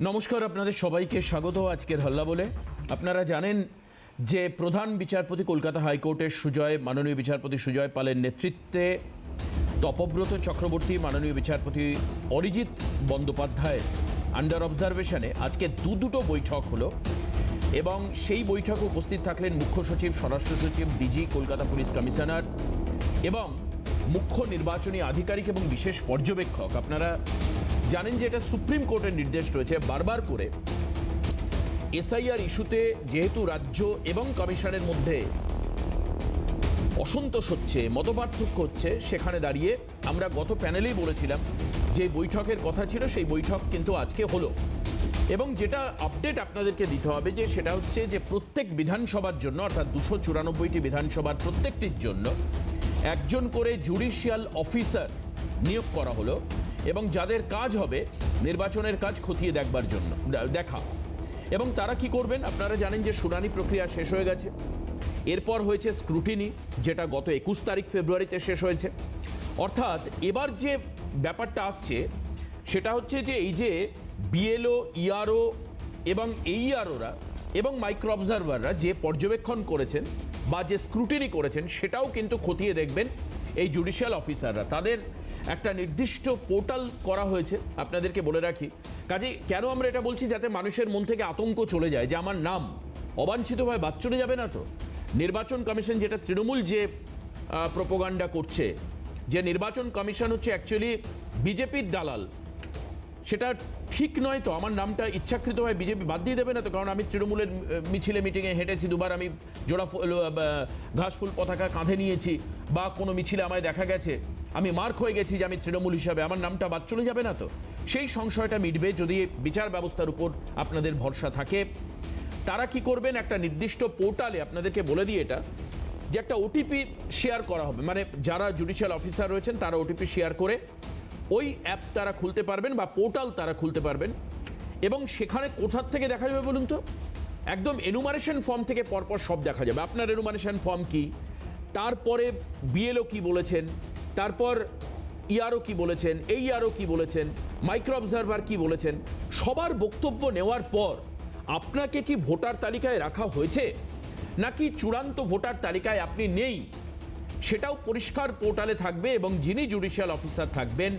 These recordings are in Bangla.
নমস্কার, আপনাদের সবাইকে স্বাগত আজকের হল্লা বলে। আপনারা জানেন যে প্রধান বিচারপতি কলকাতা হাইকোর্টের মাননীয় বিচারপতি সুজয় পালের নেতৃত্বে তপব্রত চক্রবর্তী, মাননীয় বিচারপতি অরিজিৎ বন্দ্যোপাধ্যায়ের আন্ডার অবজারভেশনে আজকে দুটো বৈঠক হলো এবং সেই বৈঠকে উপস্থিত থাকলেন মুখ্য সচিব, স্বরাষ্ট্র সচিব, ডিজি, কলকাতা পুলিশ কমিশনার এবং মুখ্য নির্বাচনী আধিকারিক এবং বিশেষ পর্যবেক্ষক। আপনারা জানেন যে এটা সুপ্রিম কোর্টের নির্দেশ রয়েছে বারবার করে এসআইআর ইস্যুতে যেহেতু রাজ্য এবং কমিশনের মধ্যে অসন্তোষ হচ্ছে, মতপার্থক্য হচ্ছে, সেখানে দাঁড়িয়ে আমরা গত প্যানেলেই বলেছিলাম যে বৈঠকের কথা ছিল, সেই বৈঠক কিন্তু আজকে হলো এবং যেটা আপডেট আপনাদেরকে দিতে হবে যে সেটা হচ্ছে যে প্রত্যেক বিধানসভার জন্য, অর্থাৎ 294টি বিধানসভার প্রত্যেকটির জন্য একজন করে জুডিশিয়াল অফিসার নিয়োগ করা হলো এবং যাদের কাজ হবে নির্বাচনের কাজ খতিয়ে দেখবার জন্য দেখা। এবং তারা কি করবেন? আপনারা জানেন যে শুনানি প্রক্রিয়া শেষ হয়ে গেছে, এরপর হয়েছে স্ক্রুটিনি, যেটা গত 21 তারিখ ফেব্রুয়ারিতে শেষ হয়েছে। অর্থাৎ এবার যে ব্যাপারটা আসছে সেটা হচ্ছে যে এই যে বিএলও, ইআরও এবং এইআরওরা এবং মাইক্রো অবজারভাররা যে পর্যবেক্ষণ করেছেন বা যে স্ক্রুটিনি করেছেন সেটাও কিন্তু খতিয়ে দেখবেন এই জুডিশিয়াল অফিসাররা। তাদের একটা নির্দিষ্ট পোর্টাল করা হয়েছে, আপনাদেরকে বলে রাখি। কাজে কেন আমরা এটা বলছি? যাতে মানুষের মন থেকে আতঙ্ক চলে যায় যে আমার নাম অবাঞ্ছিতভাবে বাদ চলে যাবে না তো। নির্বাচন কমিশন যেটা তৃণমূল যে প্রোপাগান্ডা করছে যে নির্বাচন কমিশন হচ্ছে অ্যাকচুয়ালি বিজেপির দালাল, সেটা ঠিক নয় তো। আমার নামটা ইচ্ছাকৃতভাবে বিজেপি বাদ দিয়ে দেবে না তো? কারণ আমি তৃণমূলের মিছিলে মিটিংয়ে হেঁটেছি, দুবার আমি জোড়া ঘাসফুল পতাকা কাঁধে নিয়েছি, বা কোনো মিছিলে আমায় দেখা গেছে আমি মার্ক হয়ে গেছি যে আমি তৃণমূল হিসাবে, আমার নামটা বাদ চলে যাবে না তো? সেই সংশয়টা মিটবে যদি বিচার ব্যবস্থার উপর আপনাদের ভরসা থাকে। তারা কি করবেন? একটা নির্দিষ্ট পোর্টালে আপনাদেরকে বলে দিয়ে এটা যে একটা ওটিপি শেয়ার করা হবে, মানে যারা জুডিশিয়াল অফিসার রয়েছেন তারা ওটিপি শেয়ার করে ওই অ্যাপ তারা খুলতে পারবেন বা পোর্টাল তারা খুলতে পারবেন। এবং সেখানে কোথার থেকে দেখা যাবে বলুন তো? একদম এনুমারেশন ফর্ম থেকে পরপর সব দেখা যাবে। আপনার এনুমারেশন ফর্ম কি, তারপরে বিএলও কি বলেছেন, তারপর ইআরও কি বলেছেন, এইআরও কি বলেছেন, মাইক্রো অবজারভার কি বলেছেন, সবার বক্তব্য নেওয়ার পর আপনাকে কি ভোটার তালিকায় রাখা হয়েছে নাকি চূড়ান্ত ভোটার তালিকায় আপনি নেই, সেটাও পরিষ্কার পোর্টালে থাকবে। এবং যিনি জুডিশিয়াল অফিসার থাকবেন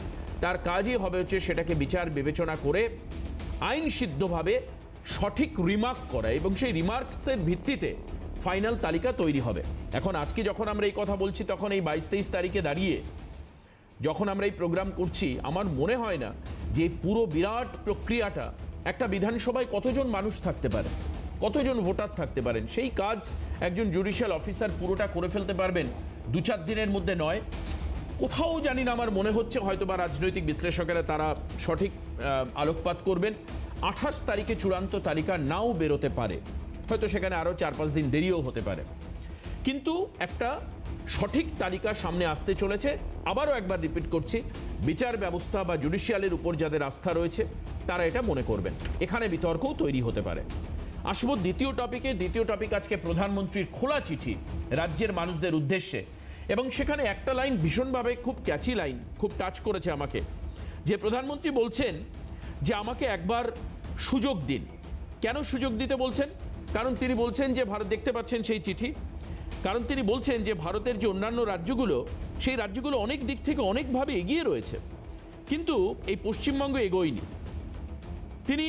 তার কাজই হবে হচ্ছে সেটাকে বিচার বিবেচনা করে আইনসিদ্ধভাবে সঠিক রিমার্ক করা, এবং সেই রিমার্কসের ভিত্তিতে ফাইনাল তালিকা তৈরি হবে। এখন আজকে যখন আমরা এই কথা বলছি তখন এই 22-23 তারিখে দাঁড়িয়ে যখন আমরা এই প্রোগ্রাম করছি, আমার মনে হয় না যে পুরো বিরাট প্রক্রিয়াটা একটা বিধানসভায় কতজন মানুষ থাকতে পারে, কতজন ভোটার থাকতে পারেন, সেই কাজ একজন জুডিশিয়াল অফিসার পুরোটা করে ফেলতে পারবেন 2-4 দিনের মধ্যে নয়। কোথাও জানি না, আমার মনে হচ্ছে হয়তো বা রাজনৈতিক বিশ্লেষকেরা তারা সঠিক আলোকপাত করবেন। 28 তারিখে চূড়ান্ত তালিকা নাও বেরোতে পারে, হয়তো সেখানে আরও 4-5 দিন দেরিও হতে পারে, কিন্তু একটা সঠিক তালিকা সামনে আসতে চলেছে। আবারও একবার রিপিট করছি, বিচার ব্যবস্থা বা জুডিশিয়ালের উপর যাদের আস্থা রয়েছে তারা এটা মনে করবেন। এখানে বিতর্কও তৈরি হতে পারে। আসবো দ্বিতীয় টপিকে। দ্বিতীয় টপিক আজকে প্রধানমন্ত্রীর খোলা চিঠি রাজ্যের মানুষদের উদ্দেশ্যে, এবং সেখানে একটা লাইন ভীষণভাবে খুব ক্যাচি লাইন, খুব টাচ করেছে আমাকে, যে প্রধানমন্ত্রী বলছেন যে আমাকে একবার সুযোগ দিন। কেন সুযোগ দিতে বলছেন? কারণ তিনি বলছেন যে ভারত, দেখতে পাচ্ছেন সেই চিঠি, কারণ তিনি বলছেন যে ভারতের যে অন্যান্য রাজ্যগুলো, সেই রাজ্যগুলো অনেক দিক থেকে অনেকভাবে এগিয়ে রয়েছে, কিন্তু এই পশ্চিমবঙ্গ এগোয়নি। তিনি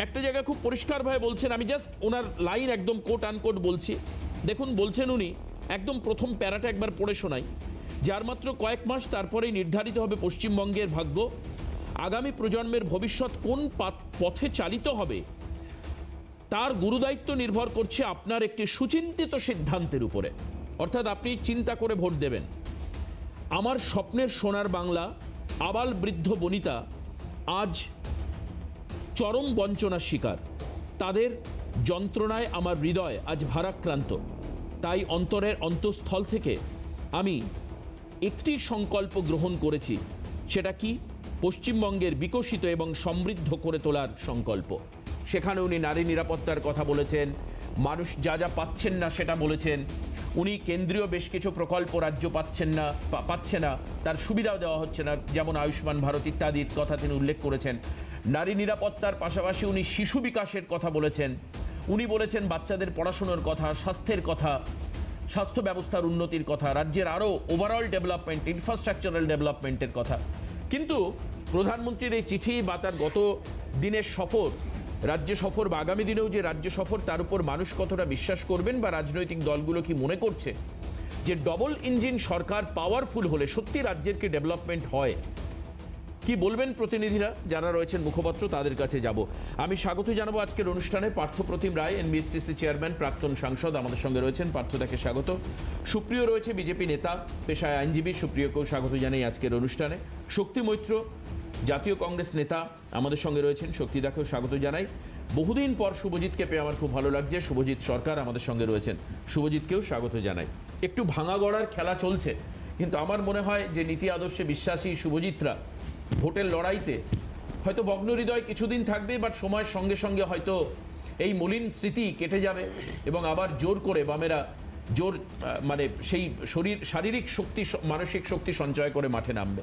একটা জায়গায় খুব পরিষ্কারভাবে বলছেন, আমি জাস্ট ওনার লাইন একদম কোট আনকোট বলছি। দেখুন, বলছেন উনি, একদম প্রথম প্যারাটা একবার পড়ে শোনাই, যার মাত্র কয়েক মাস তারপরেই নির্ধারিত হবে পশ্চিমবঙ্গের ভাগ্য। আগামী প্রজন্মের ভবিষ্যৎ কোন পথে চালিত হবে তার গুরুদায়িত্ব নির্ভর করছে আপনার একটি সুচিন্তিত সিদ্ধান্তের উপরে। অর্থাৎ আপনি চিন্তা করে ভোট দেবেন। আমার স্বপ্নের সোনার বাংলা, আবাল বৃদ্ধ বনিতা আজ চরম বঞ্চনার শিকার। তাদের যন্ত্রণায় আমার হৃদয় আজ ভারাক্রান্ত। তাই অন্তরের অন্তঃস্থল থেকে আমি একটি সংকল্প গ্রহণ করেছি। সেটা কি? পশ্চিমবঙ্গের বিকশিত এবং সমৃদ্ধ করে তোলার সংকল্প। সেখানে উনি নারী নিরাপত্তার কথা বলেছেন, মানুষ যা যা পাচ্ছেন না সেটা বলেছেন। উনি কেন্দ্রীয় বেশ কিছু প্রকল্প রাজ্য পাচ্ছে না, তার সুবিধাও দেওয়া হচ্ছে না, যেমন আয়ুষ্মান ভারত ইত্যাদির কথা তিনি উল্লেখ করেছেন। নারী নিরাপত্তার পাশাপাশি উনি শিশু বিকাশের কথা বলেছেন, উনি বলেছেন বাচ্চাদের পড়াশোনার কথা, স্বাস্থ্যের কথা, স্বাস্থ্য ব্যবস্থার উন্নতির কথা, রাজ্যের আরও ওভারঅল ডেভেলপমেন্ট, ইনফ্রাস্ট্রাকচারাল ডেভেলপমেন্টের কথা। কিন্তু প্রধানমন্ত্রীর এই চিঠি বা তার গত দিনের সফর, রাজ্য সফর বা আগামী দিনেও যে রাজ্য সফর, তার উপর মানুষ কতটা বিশ্বাস করবেন বা রাজনৈতিক দলগুলো কি মনে করছে যে ডবল ইঞ্জিন সরকার পাওয়ারফুল হলে সত্যি রাজ্যের কি ডেভেলপমেন্ট হয়? কি বলবেন প্রতিনিধিরা যারা রয়েছেন মুখপাত্র, তাদের কাছে যাব। আমি স্বাগত জানাবো আজকের অনুষ্ঠানে পার্থপ্রতিম রায়, এনবিএসটিসি চেয়ারম্যান, প্রাক্তন সাংসদ আমাদের সঙ্গে রয়েছেন। পার্থদাকে স্বাগত। সুপ্রিয় রয়েছে বিজেপি নেতা, পেশায় আইনজীবী, সুপ্রিয়কেও স্বাগত জানাই আজকের অনুষ্ঠানে। শক্তি মৈত্র, জাতীয় কংগ্রেস নেতা, আমাদের সঙ্গে রয়েছেন। শক্তিদাকেও স্বাগত জানাই। বহুদিন পর শুভজিৎকে পেয়ে আমার খুব ভালো লাগছে। শুভজিৎ সরকার আমাদের সঙ্গে রয়েছেন, শুভজিৎকেও স্বাগত জানাই। একটু ভাঙা গড়ার খেলা চলছে, কিন্তু আমার মনে হয় যে নীতি আদর্শে বিশ্বাসী শুভজিৎরা ভোটের লড়াইতে হয়তো ভগ্ন হৃদয় কিছুদিন থাকবে, বাট সময়ের সঙ্গে সঙ্গে হয়তো এই মলিন স্মৃতি কেটে যাবে এবং আবার জোর করে বামেরা মানে সেই শারীরিক শক্তি, মানসিক শক্তি সঞ্চয় করে মাঠে নামবে।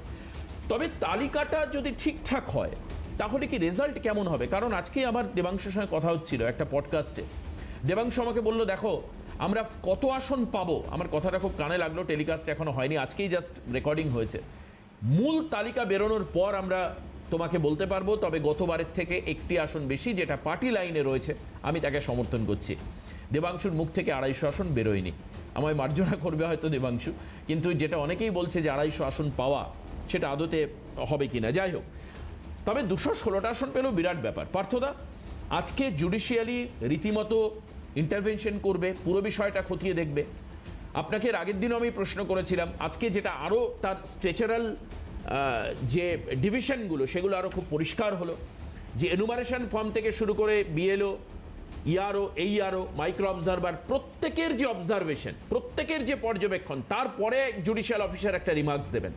তবে তালিকাটা যদি ঠিকঠাক হয় তাহলে কি রেজাল্ট কেমন হবে? কারণ আজকে আমার দেবাংশুর সঙ্গে কথা হচ্ছিল একটা পডকাস্টে। দেবাংশু আমাকে বললো, দেখো আমরা কত আসন পাবো, আমার কথাটা খুব কানে লাগলো, টেলিকাস্ট এখনো হয়নি, আজকেই জাস্ট রেকর্ডিং হয়েছে। মূল তালিকা বেরোনোর পর আমরা তোমাকে বলতে পারবো, তবে গতবারের থেকে একটি আসন বেশি, যেটা পার্টি লাইনে রয়েছে, আমি তাকে সমর্থন করছি। দেবাংশুর মুখ থেকে 250 আসন বেরোয়নি, আমায় মার্জনা করবে হয়তো দেবাংশু, কিন্তু যেটা অনেকেই বলছে যে 250 আসন পাওয়া, সেটা আদতে হবে কিনা। যাই হোক, তবে 216টা আসন পেলেও বিরাট ব্যাপার। পার্থদা, আজকে জুডিশিয়ালি রীতিমতো ইন্টারভেনশন করবে, পুরো বিষয়টা খতিয়ে দেখবে। আপনাকে এর আগের দিনও আমি প্রশ্ন করেছিলাম, আজকে যেটা আরও তার স্ট্রেচারাল যে ডিভিশনগুলো, সেগুলো আরও খুব পরিষ্কার হলো, যে এনুমারেশন ফর্ম থেকে শুরু করে বিএলও, ইআরও, এইআরও, মাইক্রো অবজারভার, প্রত্যেকের যে অবজারভেশন, প্রত্যেকের যে পর্যবেক্ষণ, তারপরে জুডিশিয়াল অফিসার একটা রিমার্কস দেবেন।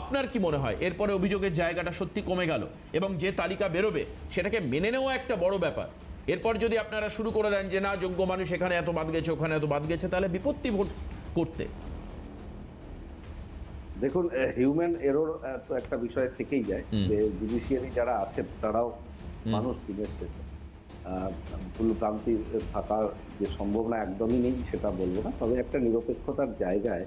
আপনার কি মনে হয় এরপরে অভিযোগের জায়গাটা সত্যি কমে গেল এবং যে তালিকা বেরোবে সেটাকে মেনে নেওয়া একটা বড় ব্যাপার? এরপর যদি আপনারা শুরু করে দেন যে না, যোগ্য মানুষ এখানে এত বাদ গেছে, ওখানে এত বাদ গেছে, তাহলে বিপত্তি ভোট করতে। দেখুন, হিউম্যান এরর তো একটা বিষয় থেকেই যায়, যে জুডিশিয়ারি যারা আছে তারাও মানুষ, দিনের শেষে ভুল ভ্রান্তি থাকার যে সম্ভাবনা একদমই নেই সেটা বলবো না। তবে একটা নিরপেক্ষতার জায়গায়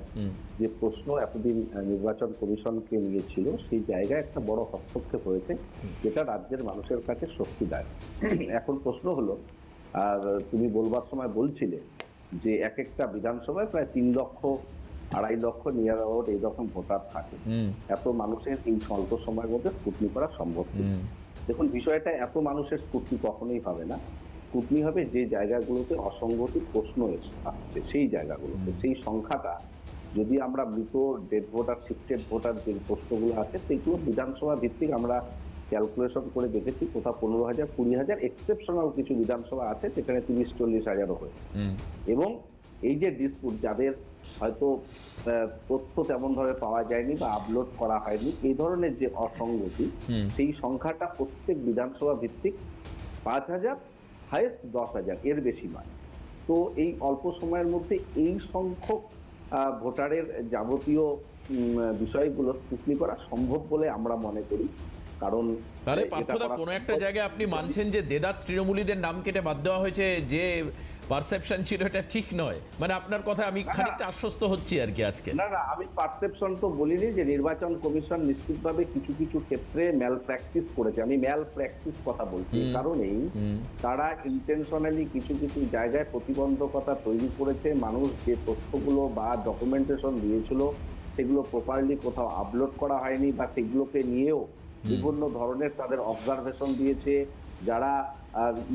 যে প্রশ্ন এতদিন নির্বাচন কমিশনকে নিয়েছিল, সেই জায়গায় একটা বড় হস্তক্ষেপ হয়েছে, যেটা রাজ্যের মানুষের কাছে স্বস্তি দেয়। এখন প্রশ্ন হলো, আর তুমি বলবার সময় বলছিলে যে এক একটা বিধানসভায় প্রায় 3 লক্ষ 2.5 লক্ষ নিয়ার অ্যাবাউট এইরকম ভোটার থাকে। এত মানুষের এই স্বল্প সময়ের মধ্যে স্কুটনি করা সম্ভব। দেখুন, বিষয়টা এত মানুষের স্কুটনি কখনোই হবে না। স্কুটনি হবে যে জায়গাগুলোতে অসঙ্গতি প্রশ্ন আসছে, সেই জায়গাগুলোতে। সেই সংখ্যাটা যদি আমরা মৃত, ডেড ভোটার, শিফটেড ভোটার যে প্রশ্নগুলো আছে, সেগুলো বিধানসভা ভিত্তিক আমরা ক্যালকুলেশন করে দেখেছি, কোথাও 15,000, 20,000, এক্সেপশনাল কিছু বিধানসভা আছে যেখানে 30-40 হাজারও হয়েছে। এবং এই যে ডিসপুট, যাদের হয়তো তথ্য তেমন ভাবে পাওয়া যায়নি বা আপলোড করা হয়নি, এই ধরনের যে অসঙ্গতি, সেই সংখ্যাটা প্রত্যেক বিধানসভা ভিত্তিক 5,000, হাইয়েস্ট 10,000, এর বেশি নয়। তো এই অল্প সময়ের মধ্যে এই সংখ্যক ভোটারের যাবতীয় বিষয়গুলো স্ক্রুটনি করা সম্ভব বলে আমরা মনে করি। কারণ তাহলে পার্থদা, কোনো একটা জায়গায় আপনি মানছেন যে দেদার তৃণমূলীদের নাম কেটে বাদ দেওয়া হয়েছে, যে পারসেপশন ছিল এটা ঠিক নয়, মানে আপনার কথা আমি খানিকটা আশ্বস্ত হচ্ছি আর কি আজকে। না, আমি পারসেপশন তো বলিনি, যে নির্বাচন কমিশন নিশ্চিতভাবে কিছু কিছু ক্ষেত্রে ম্যাল প্র্যাকটিস করেছে। আমি ম্যাল প্র্যাকটিস কথা বলছি, কারণেই তারা ইন্টেনশনালি কিছু কিছু জায়গায় প্রতিবন্ধকতা তৈরি করেছে। মানুষ যে তথ্যগুলো বা ডকুমেন্টেশন দিয়েছিল, সেগুলো প্রপারলি কোথাও আপলোড করা হয়নি, বা সেগুলোকে নিয়েও বিভিন্ন ধরনের তাদের অবজারভেশন দিয়েছে। যারা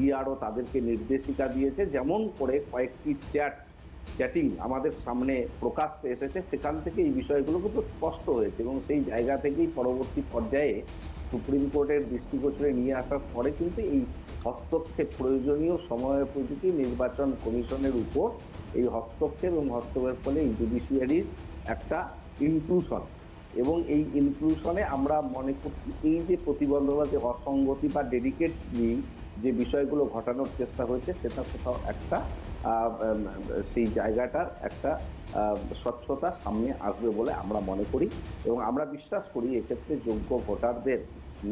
ইআরও তাদেরকে নির্দেশিকা দিয়েছে, যেমন করে কয়েকটি চ্যাটিং আমাদের সামনে প্রকাশ্যে এসেছে, সেখান থেকে এই বিষয়গুলো কিন্তু স্পষ্ট হয়েছে। এবং সেই জায়গা থেকেই পরবর্তী পর্যায়ে সুপ্রিম কোর্টের দৃষ্টিগোচরে নিয়ে আসার পরে কিন্তু এই হস্তক্ষেপ, প্রয়োজনীয় সময়োপযোগী নির্বাচন কমিশনের উপর এই হস্তক্ষেপ, এবং হস্তক্ষেপের ফলে এই জুডিশিয়ারির একটা ইনক্লুশন, এবং এই ইনক্লুশনে আমরা মনে করছি এই যে প্রতিবন্ধকতা, যে অসঙ্গতি বা ডেডিকেটলি যে বিষয়গুলো ঘটানোর চেষ্টা হয়েছে, সেটা কোথাও একটা সেই জায়গাটার একটা স্বচ্ছতা সামনে আসবে বলে আমরা মনে করি। এবং আমরা বিশ্বাস করি এক্ষেত্রে যোগ্য ভোটারদের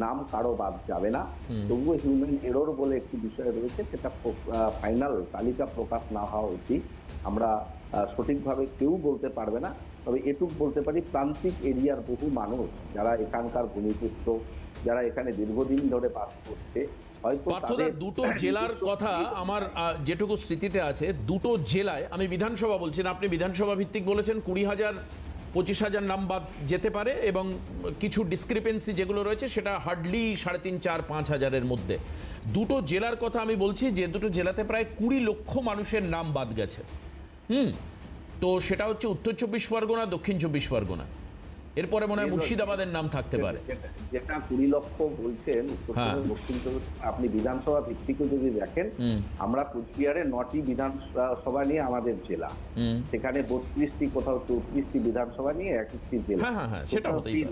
নাম কারো বাদ যাবে না। তবুও হিউম্যান এরর বলে একটি বিষয় রয়েছে, সেটা ফাইনাল তালিকা প্রকাশ না হওয়া উচিত। আমরা সঠিকভাবে কেউ বলতে পারবে না, তবে এটুকু বলতে পারি প্রান্তিক এরিয়ার বহু মানুষ যারা এখানকার ভূমিপুত্র, যারা এখানে দীর্ঘদিন ধরে বাস করছে, হয়তো পার্থদার দুটো জেলার কথা আমার যেটুকু স্মৃতিতে আছে, দুটো জেলায়, আমি বিধানসভা বলছি না, আপনি বিধানসভা ভিত্তিক বলেছেন 20,000 25,000 নাম বাদ যেতে পারে এবং কিছু ডিসক্রিপেন্সি যেগুলো রয়েছে সেটা হার্ডলি 3,500 4,000 5,000-এর মধ্যে। দুটো জেলার কথা আমি বলছি, যে দুটো জেলাতে প্রায় 20 লক্ষ মানুষের নাম বাদ গেছে। তো সেটা হচ্ছে উত্তর 24 পরগনা, দক্ষিণ 24 পরগনা, এরপরে মনে হয় মুর্শিদাবাদের নাম থাকতে পারে। যেটা 20 লক্ষ বলছেন দক্ষিণ চব্বিশ, আপনি বিধানসভা ভিত্তিকে যদি দেখেন, আমরা কোচবিহারে 9টি বিধানসভা নিয়ে আমাদের জেলা, সেখানে 32টি কোথাও 34টি বিধানসভা নিয়ে 1টি জেলা। সেটা হতেই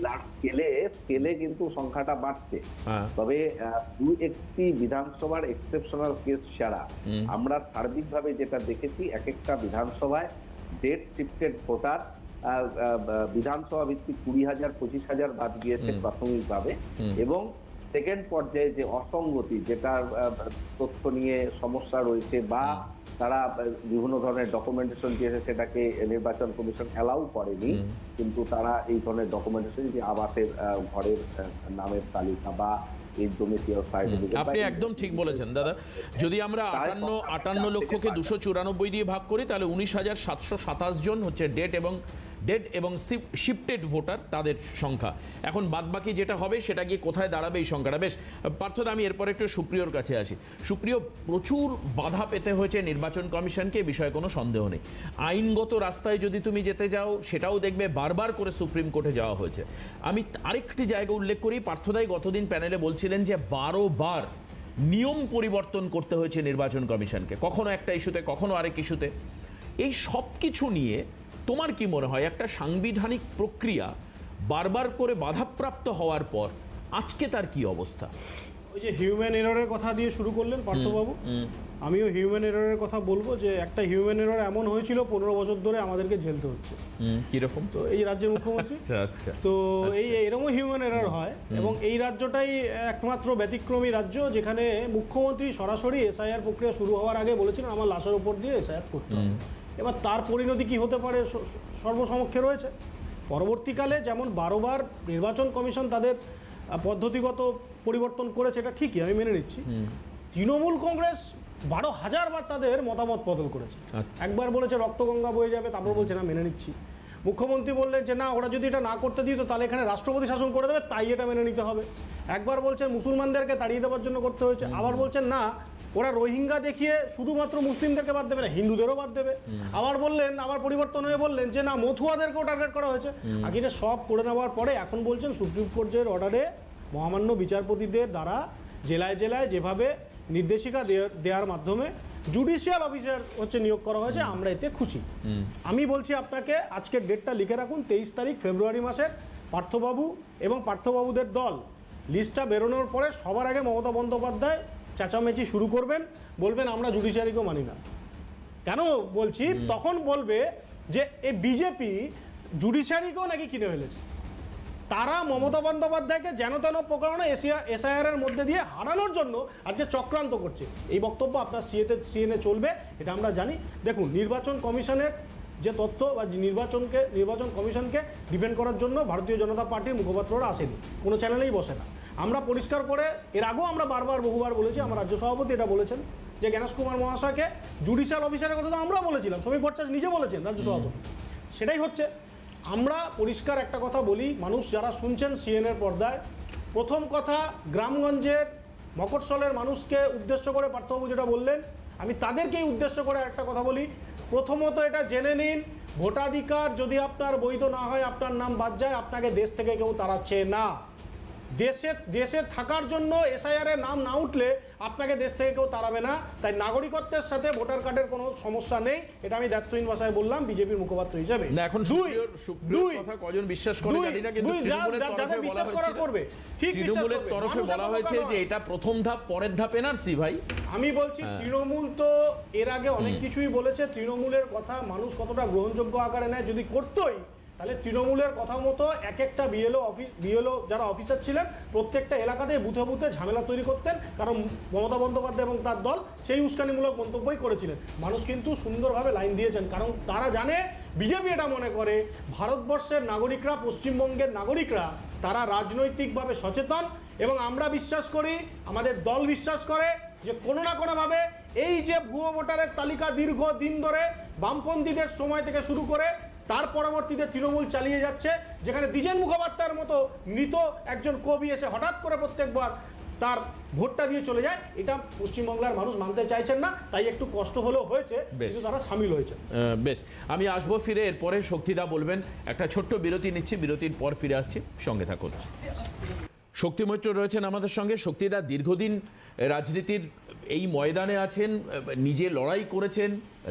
স্কেলে কিন্তু সংখ্যাটা বাড়ছে। তবে 2-1টি বিধানসভার এক্সেপশনাল কেস ছাড়া আমরা সার্বিকভাবে যেটা দেখেছি, এক একটা বিধানসভায় ডেট শিফটেড ভোটার বিধানসভা ভিত্তিক 20,000 25,000 বাদ গিয়েছে প্রাথমিকভাবে, এবং সেকেন্ড পর্যায়ে যে অসঙ্গতি, যেটা তথ্য নিয়ে সমস্যা রয়েছে বা তারা বিভিন্ন ধরনের ডকুমেন্টেশন দিয়েছে, সেটাকে নির্বাচন কমিশন অ্যালাউ করেনি, কিন্তু তারা এই ধরনের ডকুমেন্টেশন, যে আবাসের ঘরের নামের তালিকা বা আপনি একদম ঠিক বলেছেন দাদা। যদি আমরা 58 লক্ষকে 294 দিয়ে ভাগ করি, তাহলে 19,727 জন হচ্ছে ডেড এবং শিফটেড ভোটার, তাদের সংখ্যা। এখন বাদবাকি যেটা হবে সেটা গিয়ে কোথায় দাঁড়াবে এই সংখ্যাটা। বেশ পার্থদা, আমি এরপর একটু সুপ্রিয়র কাছে আসি। সুপ্রিয়, প্রচুর বাধা পেতে হয়েছে নির্বাচন কমিশনকে, এ বিষয়ে কোনো সন্দেহ নেই। আইনগত রাস্তায় যদি তুমি যেতে যাও, সেটাও দেখবে বারবার করে সুপ্রিম কোর্টে যাওয়া হয়েছে। আমি আরেকটি জায়গা উল্লেখ করি, পার্থদাই গতদিন প্যানেলে বলছিলেন যে 12 বার নিয়ম পরিবর্তন করতে হয়েছে নির্বাচন কমিশনকে, কখনো একটা ইস্যুতে, কখনো আরেক ইস্যুতে। এই সব কিছু নিয়ে তোমার কি মনে হয়, একটা সাংবিধানিক প্রক্রিয়া বারবার করে বাধাপ্রাপ্ত হওয়ার পর আজকে তার কি অবস্থা? ওই যে হিউম্যান এররের কথা দিয়ে শুরু করলেন পার্থবাবু, আমিও হিউম্যান এররের কথা বলবো, যে একটা হিউম্যান এরর এমন হয়েছিল 15 বছর ধরে আমাদেরকে ঝেলতে হচ্ছে। কিরকম? তো এই রাজ্যের মুখ্যমন্ত্রী তো এরকমও হিউম্যান এরর হয়, এবং এই রাজ্যটাই একমাত্র ব্যতিক্রমী রাজ্য যেখানে মুখ্যমন্ত্রী সরাসরি এসআইআর প্রক্রিয়া শুরু হওয়ার আগে বলেছিলেন আমার লাশের উপর দিয়ে এসআইআর করতে হবে। এবার তার পরিণতি কি হতে পারে সর্বসমক্ষে রয়েছে। পরবর্তীকালে যেমন 12 বার নির্বাচন কমিশন তাদের পদ্ধতিগত পরিবর্তন করেছে, এটা ঠিকই, আমি মেনে নিচ্ছি। তৃণমূল কংগ্রেস 12,000 বার তাদের মতামত বদল করেছে। একবার বলেছে রক্তগঙ্গা বয়ে যাবে, তারপর বলছে না মেনে নিচ্ছি। মুখ্যমন্ত্রী বললেন যে না, ওরা যদি এটা না করতে দিত তাহলে এখানে রাষ্ট্রপতি শাসন করে দেবে, তাই এটা মেনে নিতে হবে। একবার বলছেন মুসলমানদেরকে তাড়িয়ে দেওয়ার জন্য করতে হয়েছে, আবার বলছেন না, ওরা রোহিঙ্গা দেখিয়ে শুধুমাত্র মুসলিমদেরকে বাদ দেবে না, হিন্দুদেরও বাদ দেবে। আবার বললেন, আবার পরিবর্তন হয়ে বললেন যে না, মথুয়াদেরকেও টার্গেট করা হয়েছে। আগে সব করে নেওয়ার পরে এখন বলছেন সুপ্রিম কোর্টের অর্ডারে মহামান্য বিচারপতিদের দ্বারা জেলায় জেলায় যেভাবে নির্দেশিকা দেওয়ার মাধ্যমে জুডিশিয়াল অফিসার হচ্ছে নিয়োগ করা হয়েছে, আমরা এতে খুশি। আমি বলছি আপনাকে, আজকের ডেটটা লিখে রাখুন, 23 তারিখ ফেব্রুয়ারি মাসের পার্থবাবু এবং পার্থবাবুদের দল লিস্টটা বেরোনোর পরে সবার আগে মমতা বন্দ্যোপাধ্যায় চেঁচামেচি শুরু করবেন, বলবেন আমরা জুডিশিয়ারিকেও মানি না। কেন বলছি? তখন বলবে যে এই বিজেপি জুডিশিয়ারিকেও নাকি কিনে ফেলেছে। তারা মমতা বন্দ্যোপাধ্যায়কে যেন তেন প্রকারণে এসআইআর এর মধ্যে দিয়ে হারানোর জন্য আজকে চক্রান্ত করছে। এই বক্তব্য আপনার সিএনএ চলবে, এটা আমরা জানি। দেখুন, নির্বাচন কমিশনের যে তথ্য বা নির্বাচন কমিশনকে ডিফেন্ড করার জন্য ভারতীয় জনতা পার্টির মুখপাত্ররা আসেনি, কোনো চ্যানেলেই বসে না। আমরা পরিষ্কার করে এর আগেও আমরা বহুবার বলেছি, আমার রাজ্য সভাপতি এটা বলেছেন যে জ্ঞানেশ কুমার মহাশয়কে জুডিশিয়াল অফিসারের কথা তো আমরা বলেছিলাম, শ্রমিক ভট্টাচার্য নিজে বলেছেন রাজ্য সভাপতি। সেটাই হচ্ছে। আমরা পরিষ্কার একটা কথা বলি, মানুষ যারা শুনছেন সিএনএর পর্দায়, প্রথম কথা, গ্রামগঞ্জের মফস্বলের মানুষকে উদ্দেশ্য করে পার্থবাবু যেটা বললেন, আমি তাদেরকেই উদ্দেশ্য করে একটা কথা বলি। প্রথমত এটা জেনে নিন, ভোটাধিকার যদি আপনার বৈধ না হয়, আপনার নাম বাদ যায়, আপনাকে দেশ থেকে কেউ তাড়াচ্ছে না। দেশে থাকার জন্য এসআইআর এর নাম না উঠলে আপনাকে দেশ থেকে কেউ তাড়াবে না। তাই নাগরিকত্বের সাথে ভোটার কার্ডের কোনো সমস্যা নেই, এটা আমি দায়িত্বহীন ভাষায় বললাম বিজেপির মুখপাত্র হিসেবে। না, এখন সুপ্রিয়র কথা কজন বিশ্বাস করে জানি না, কিন্তু তৃণমূলের তরফে বলা হয়েছে, তৃণমূলের তরফে বলা হয়েছে যে এটা প্রথম ধাপ, পরের ধাপ এনআরসি। ভাই, আমি বলছি তৃণমূল তো এর আগে অনেক কিছুই বলেছে। তৃণমূলের কথা মানুষ কতটা গ্রহণযোগ্য আকারে নেয় যদি করতোই, তাহলে তৃণমূলের কথা মতো এক একটা বিএলও যারা অফিসার ছিলেন প্রত্যেকটা এলাকাতে বুথে বুথে ঝামেলা তৈরি করতেন, কারণ মমতা বন্দ্যোপাধ্যায় এবং তার দল সেই উস্কানিমূলক মন্তব্যই করেছিলেন। মানুষ কিন্তু সুন্দরভাবে লাইন দিয়েছেন, কারণ তারা জানে, বিজেপি এটা মনে করে ভারতবর্ষের নাগরিকরা, পশ্চিমবঙ্গের নাগরিকরা তারা রাজনৈতিকভাবে সচেতন, এবং আমরা বিশ্বাস করি, আমাদের দল বিশ্বাস করে যে কোনো না কোনোভাবে এই যে ভুয়ো ভোটারের তালিকা দীর্ঘ দিন ধরে বামপন্থীদের সময় থেকে শুরু করে তার পরবর্তীতে তৃণমূল চালিয়ে যাচ্ছে, যেখানে দ্বিজেন মুখোপাধ্যায়ের মতো মৃত একজন কবি এসে হঠাৎ করে প্রত্যেকবার তার ভোটটা দিয়ে চলে যায়, এটা পশ্চিমবাংলার মানুষ মানতে চাইছেন না, তাই একটু কষ্ট হলেও হয়েছে, কিন্তু তারা সামিল হয়েছে। বেশ, আমি আসবো ফিরে, এরপরে শক্তিদা বলবেন। একটা ছোট্ট বিরতি নিচ্ছি, বিরতির পর ফিরে আসছি, সঙ্গে থাকুন। শক্তি মৈত্র রয়েছেন আমাদের সঙ্গে। শক্তিদা দীর্ঘদিন রাজনীতির এই ময়দানে আছেন, নিজে লড়াই করেছেন,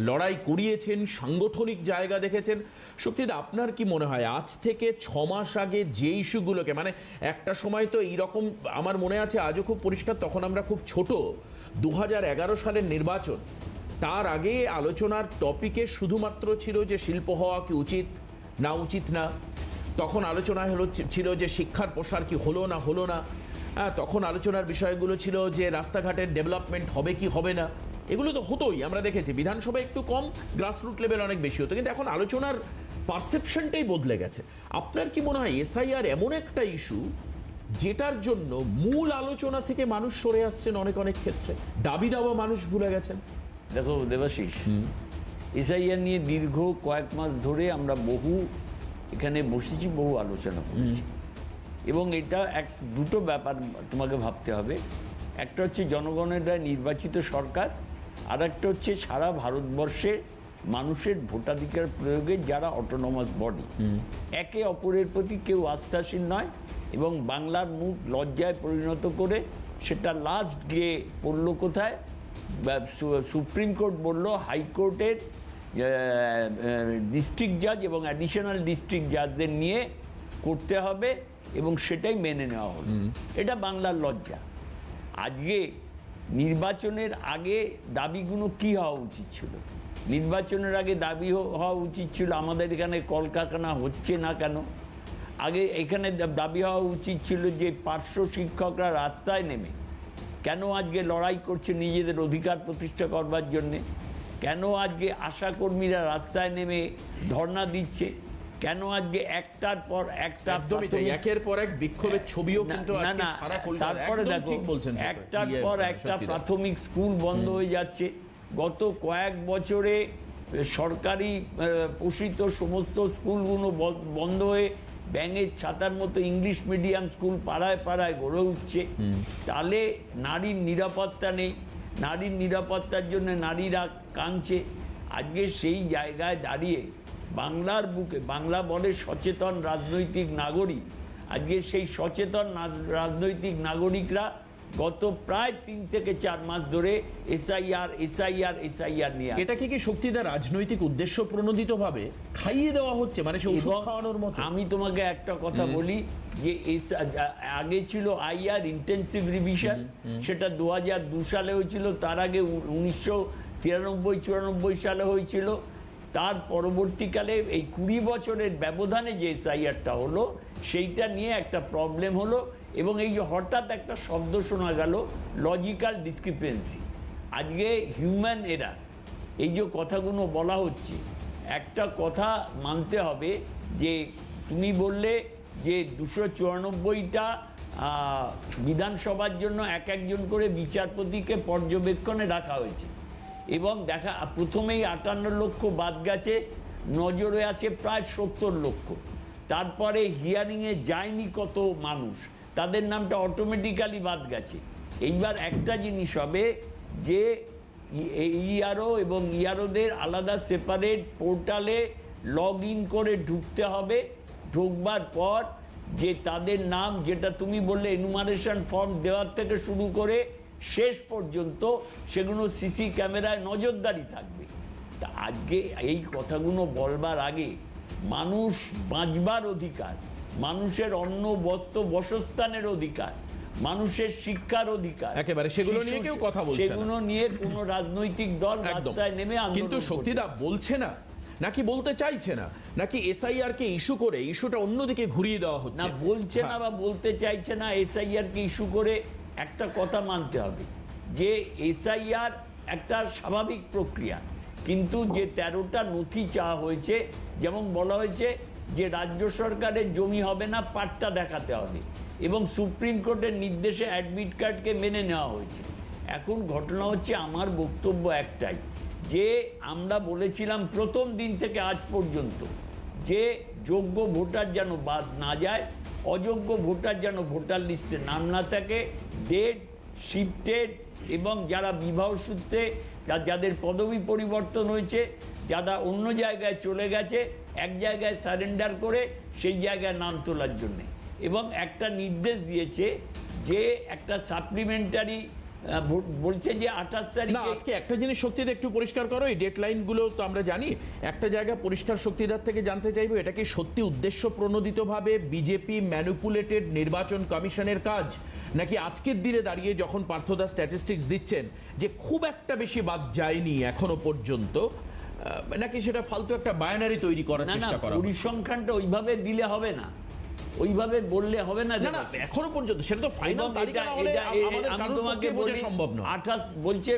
লড়াই করিয়েছেন, সাংগঠনিক জায়গা দেখেছেন। শক্তিদা, আপনার কি মনে হয় আজ থেকে 6 মাস আগে যে ইস্যুগুলোকে, মানে একটা সময় তো এইরকম, আমার মনে আছে আজও খুব পরিষ্কার, তখন আমরা খুব ছোট, 2011 সালের নির্বাচন, তার আগে আলোচনার টপিকে শুধুমাত্র ছিল যে শিল্প হওয়া কি উচিত না উচিত না, তখন আলোচনা ছিল যে শিক্ষার প্রসার কি হলো না হলো না, তখন আলোচনার বিষয়গুলো ছিল যে রাস্তাঘাটের ডেভেলপমেন্ট হবে কি হবে না, এগুলো তো হতোই, আমরা দেখেছি। বিধানসভা একটু কম, গ্রাসরুট লেভেল অনেক বেশি হতো, কিন্তু এখন আলোচনার পারসেপশনটাই বদলে গেছে। আপনার কি মনে হয় এসআইআর এমন একটা ইস্যু যেটার জন্য মূল আলোচনা থেকে মানুষ সরে আসছেন, অনেক অনেক ক্ষেত্রে দাবি দাওয়া মানুষ ভুলে গেছেন? দেখো দেবাশিস, এসআইআর নিয়ে দীর্ঘ কয়েক মাস ধরে আমরা এখানে বসেছি, বহু আলোচনা করেছি, এবং এটা দুটো ব্যাপার তোমাকে ভাবতে হবে। একটা হচ্ছে জনগণের দ্বারা নির্বাচিত সরকার, আর একটা হচ্ছে সারা ভারতবর্ষে মানুষের ভোটাধিকার প্রয়োগে যারা অটোনমাস বডি, একে অপরের প্রতি কেউ আস্থাশীল নয়, এবং বাংলার মুখ লজ্জায় পরিণত করে সেটা লাস্ট গিয়ে পড়লো কোথায়? সুপ্রিম কোর্ট বলল হাইকোর্টের ডিস্ট্রিক্ট জাজ এবং অ্যাডিশনাল ডিস্ট্রিক্ট জাজদের নিয়ে করতে হবে, এবং সেটাই মেনে নেওয়া হলো। এটা বাংলার লজ্জা। আজকে নির্বাচনের আগে দাবিগুলো কি হওয়া উচিত ছিল? নির্বাচনের আগে দাবি হওয়া উচিত ছিল আমাদের এখানে কলকারখানা হচ্ছে না কেন? আগে এখানে দাবি হওয়া উচিত ছিল যে পার্শ্ব শিক্ষকরা রাস্তায় নেমে কেন আজকে লড়াই করছে নিজেদের অধিকার প্রতিষ্ঠা করবার জন্যে, কেন আজকে আশাকর্মীরা রাস্তায় নেমে ধর্ণা দিচ্ছে, কেন আজকে একটার পর একটা একের পর এক বিক্ষোভের ছবিও কিন্তু তারপরে দেখো একটার পর একটা প্রাথমিক স্কুল বন্ধ হয়ে যাচ্ছে। গত কয়েক বছরে সরকারি পোষিত সমস্ত স্কুলগুলো বন্ধ হয়ে ব্যাঙের ছাতার মতো ইংলিশ মিডিয়াম স্কুল পাড়ায় পাড়ায় গড়ে উঠছে। তাহলে নারীর নিরাপত্তা নেই, নারীর নিরাপত্তার জন্য নারীরা কাঁদছে। আজকে সেই জায়গায় দাঁড়িয়ে বাংলার বুকে, বাংলা বলে সচেতন রাজনৈতিক নাগরিক, আজকে সেই সচেতন রাজনৈতিক নাগরিকরা গত প্রায় 3 থেকে 4 মাস ধরে এসআইআর নিয়ে, এটা কি শক্তিদা রাজনৈতিক উদ্দেশ্য প্রণোদিত ভাবে খাইয়ে দেওয়া হচ্ছে, মানে ওষুধ খাওয়ানোর মতো? আমি তোমাকে একটা কথা বলি, যে আগে ছিল আইআর ইন্টেন্সিভ রিভিশন, সেটা 2002 সালে হয়েছিল, তার আগে 1993-94 সালে হয়েছিল, তার পরবর্তীকালে এই 20 বছরের ব্যবধানে যে এসআইআরটা হলো সেইটা নিয়ে একটা প্রবলেম হলো, এবং এই যে হঠাৎ একটা শব্দ শোনা গেল লজিক্যাল ডিসক্রিপেন্সি। আজকে হিউম্যান এরার, এই যে কথাগুলো বলা হচ্ছে, একটা কথা মানতে হবে যে তুমি বললে যে 294টা বিধানসভার জন্য একজন করে বিচারপতিকে পর্যবেক্ষণে রাখা হয়েছে, এবং দেখা প্রথমেই 58 লক্ষ বাদ গেছে, নজরে আছে প্রায় 70 লক্ষ। তারপরে হিয়ারিংয়ে যায়নি কত মানুষ, তাদের নামটা অটোমেটিক্যালি বাদ গেছে। এইবার একটা জিনিস হবে যে ইআরও এবং ইআরওদের আলাদা সেপারেট পোর্টালে লগ ইন করে ঢুকতে হবে। ঢুকবার পর যে তাদের নাম, যেটা তুমি বললে এনুমারেশন ফর্ম দেওয়ার থেকে শুরু করে শেষ পর্যন্ত, সেগুলো সিসি ক্যামেরায় নজরদারি থাকবে। তা আজকে এই কথাগুলো বলবার আগে মানুষ বাঁচবার অধিকার, মানুষের অন্ন বস্ত্র বাসস্থানের অধিকার, মানুষের শিক্ষার অধিকার, একেবারে সেগুলো নিয়ে কেউ কথা বলছে না, সেগুলো নিয়ে কোনো রাজনৈতিক দল রাস্তায় নেমে কিন্তু শক্তিদা বলছে না নাকি বলতে চাইছে না, নাকি এসআইআর কে ইস্যু করে ইস্যুটা অন্যদিকে ঘুরিয়ে দেওয়া না হচ্ছে? বলছে না বা বলতে চাইছে না, এসআইআর কে ইস্যু করে একটা কথা মানতে হবে যে এসআইআর একটা স্বাভাবিক প্রক্রিয়া, কিন্তু যে 13টা নথি চাওয়া হয়েছে, যেমন বলা হয়েছে যে রাজ্য সরকারের জমি হবে না, পাট্টা দেখাতে হবে, এবং সুপ্রিম কোর্টের নির্দেশে অ্যাডমিট কার্ডকে মেনে নেওয়া হয়েছে। এখন ঘটনা হচ্ছে, আমার বক্তব্য একটাই, যে আমরা বলেছিলাম প্রথম দিন থেকে আজ পর্যন্ত যে যোগ্য ভোটার যেন বাদ না যায়, অযোগ্য ভোটার যেন ভোটার লিস্টে নাম না থাকে, ডেট শিফটেড, এবং যারা বিবাহ সূত্রে যাদের পদবি পরিবর্তন হয়েছে, যারা অন্য জায়গায় চলে গেছে, এক জায়গায় সারেন্ডার করে সেই জায়গায় নাম তোলার জন্যে, এবং একটা নির্দেশ দিয়েছে যে একটা সাপ্লিমেন্টারি বলছে যে 28 না, তারিখে। আজকে একটা জিনিস শক্তিদা একটু পরিষ্কার করো, এই ডেডলাইন গুলো তো আমরা জানি, একটা জায়গা পরিষ্কার শক্তিদার থেকে জানতে চাইবো, এটা কি সত্যি উদ্দেশ্য প্রণোদিতভাবে বিজেপি ম্যানিপুলেটেড নির্বাচন কমিশনের কাজ, নাকি আজকের দিনে দাঁড়িয়ে যখন পার্থদা স্ট্যাটিস্টিক্স দিচ্ছেন যে খুব একটা বেশি বাদ যায়নি এখনো পর্যন্ত, নাকি সেটা ফালতু একটা বায়ানারি তৈরি করার না না, চেষ্টা করা? পরিসংখ্যানটা ওইভাবে দিলে হবে না, ওইভাবে বললে হবে না। না না, এখনো পর্যন্ত সেটা তো ফাইনাল তারিখ না হলে আমাদের কারোর পক্ষে বোঝা সম্ভব নয়। 28 বলছে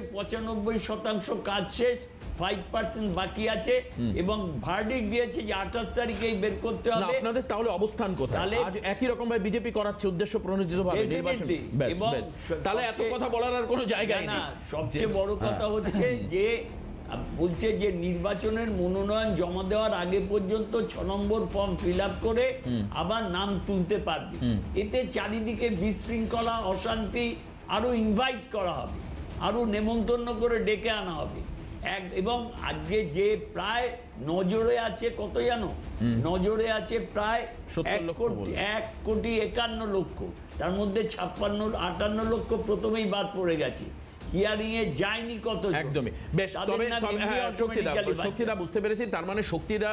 95% কাজ শেষ, 5% বাকি আছে, এবং ভার্ডিক্ট দিয়েছে যে 28 তারিখেই বের করতে না, হবে। আপনাদের তাহলে অবস্থান কোথায়? তাহলে- আজ একই রকম ভাবে বিজেপি করাচ্ছে উদ্দেশ্য প্রণোদিতভাবে নির্বাচন। Definitely। ব্যাস, এবং ব্যাস। তাহলে এত কথা বলার আর কোনো জায়গাই না, নেই। সবচেয়ে বড় কথা হচ্ছে যে বলছে যে নির্বাচনের মনোনয়ন জমা দেওয়ার আগে পর্যন্ত 6 নম্বর ফর্ম ফিল আপ করে আবার নাম তুলতে পারবে। এতে চারিদিকে বিশৃঙ্খলা, অশান্তি আরো ইনভাইট করা হবে, আরো নেমন্তন্ন করে ডেকে আনা হবে। এবং আজকে যে প্রায় নজরে আছে, কত জানো? নজরে আছে প্রায় 1,51 লক্ষ, তার মধ্যে 58 লক্ষ প্রথমেই বাদ পড়ে গেছে, হিয়ারিং এ যায়নি কত। একদমই বেশ। তবে শক্তিদা বুঝতে পেরেছি, তার মানে শক্তিদা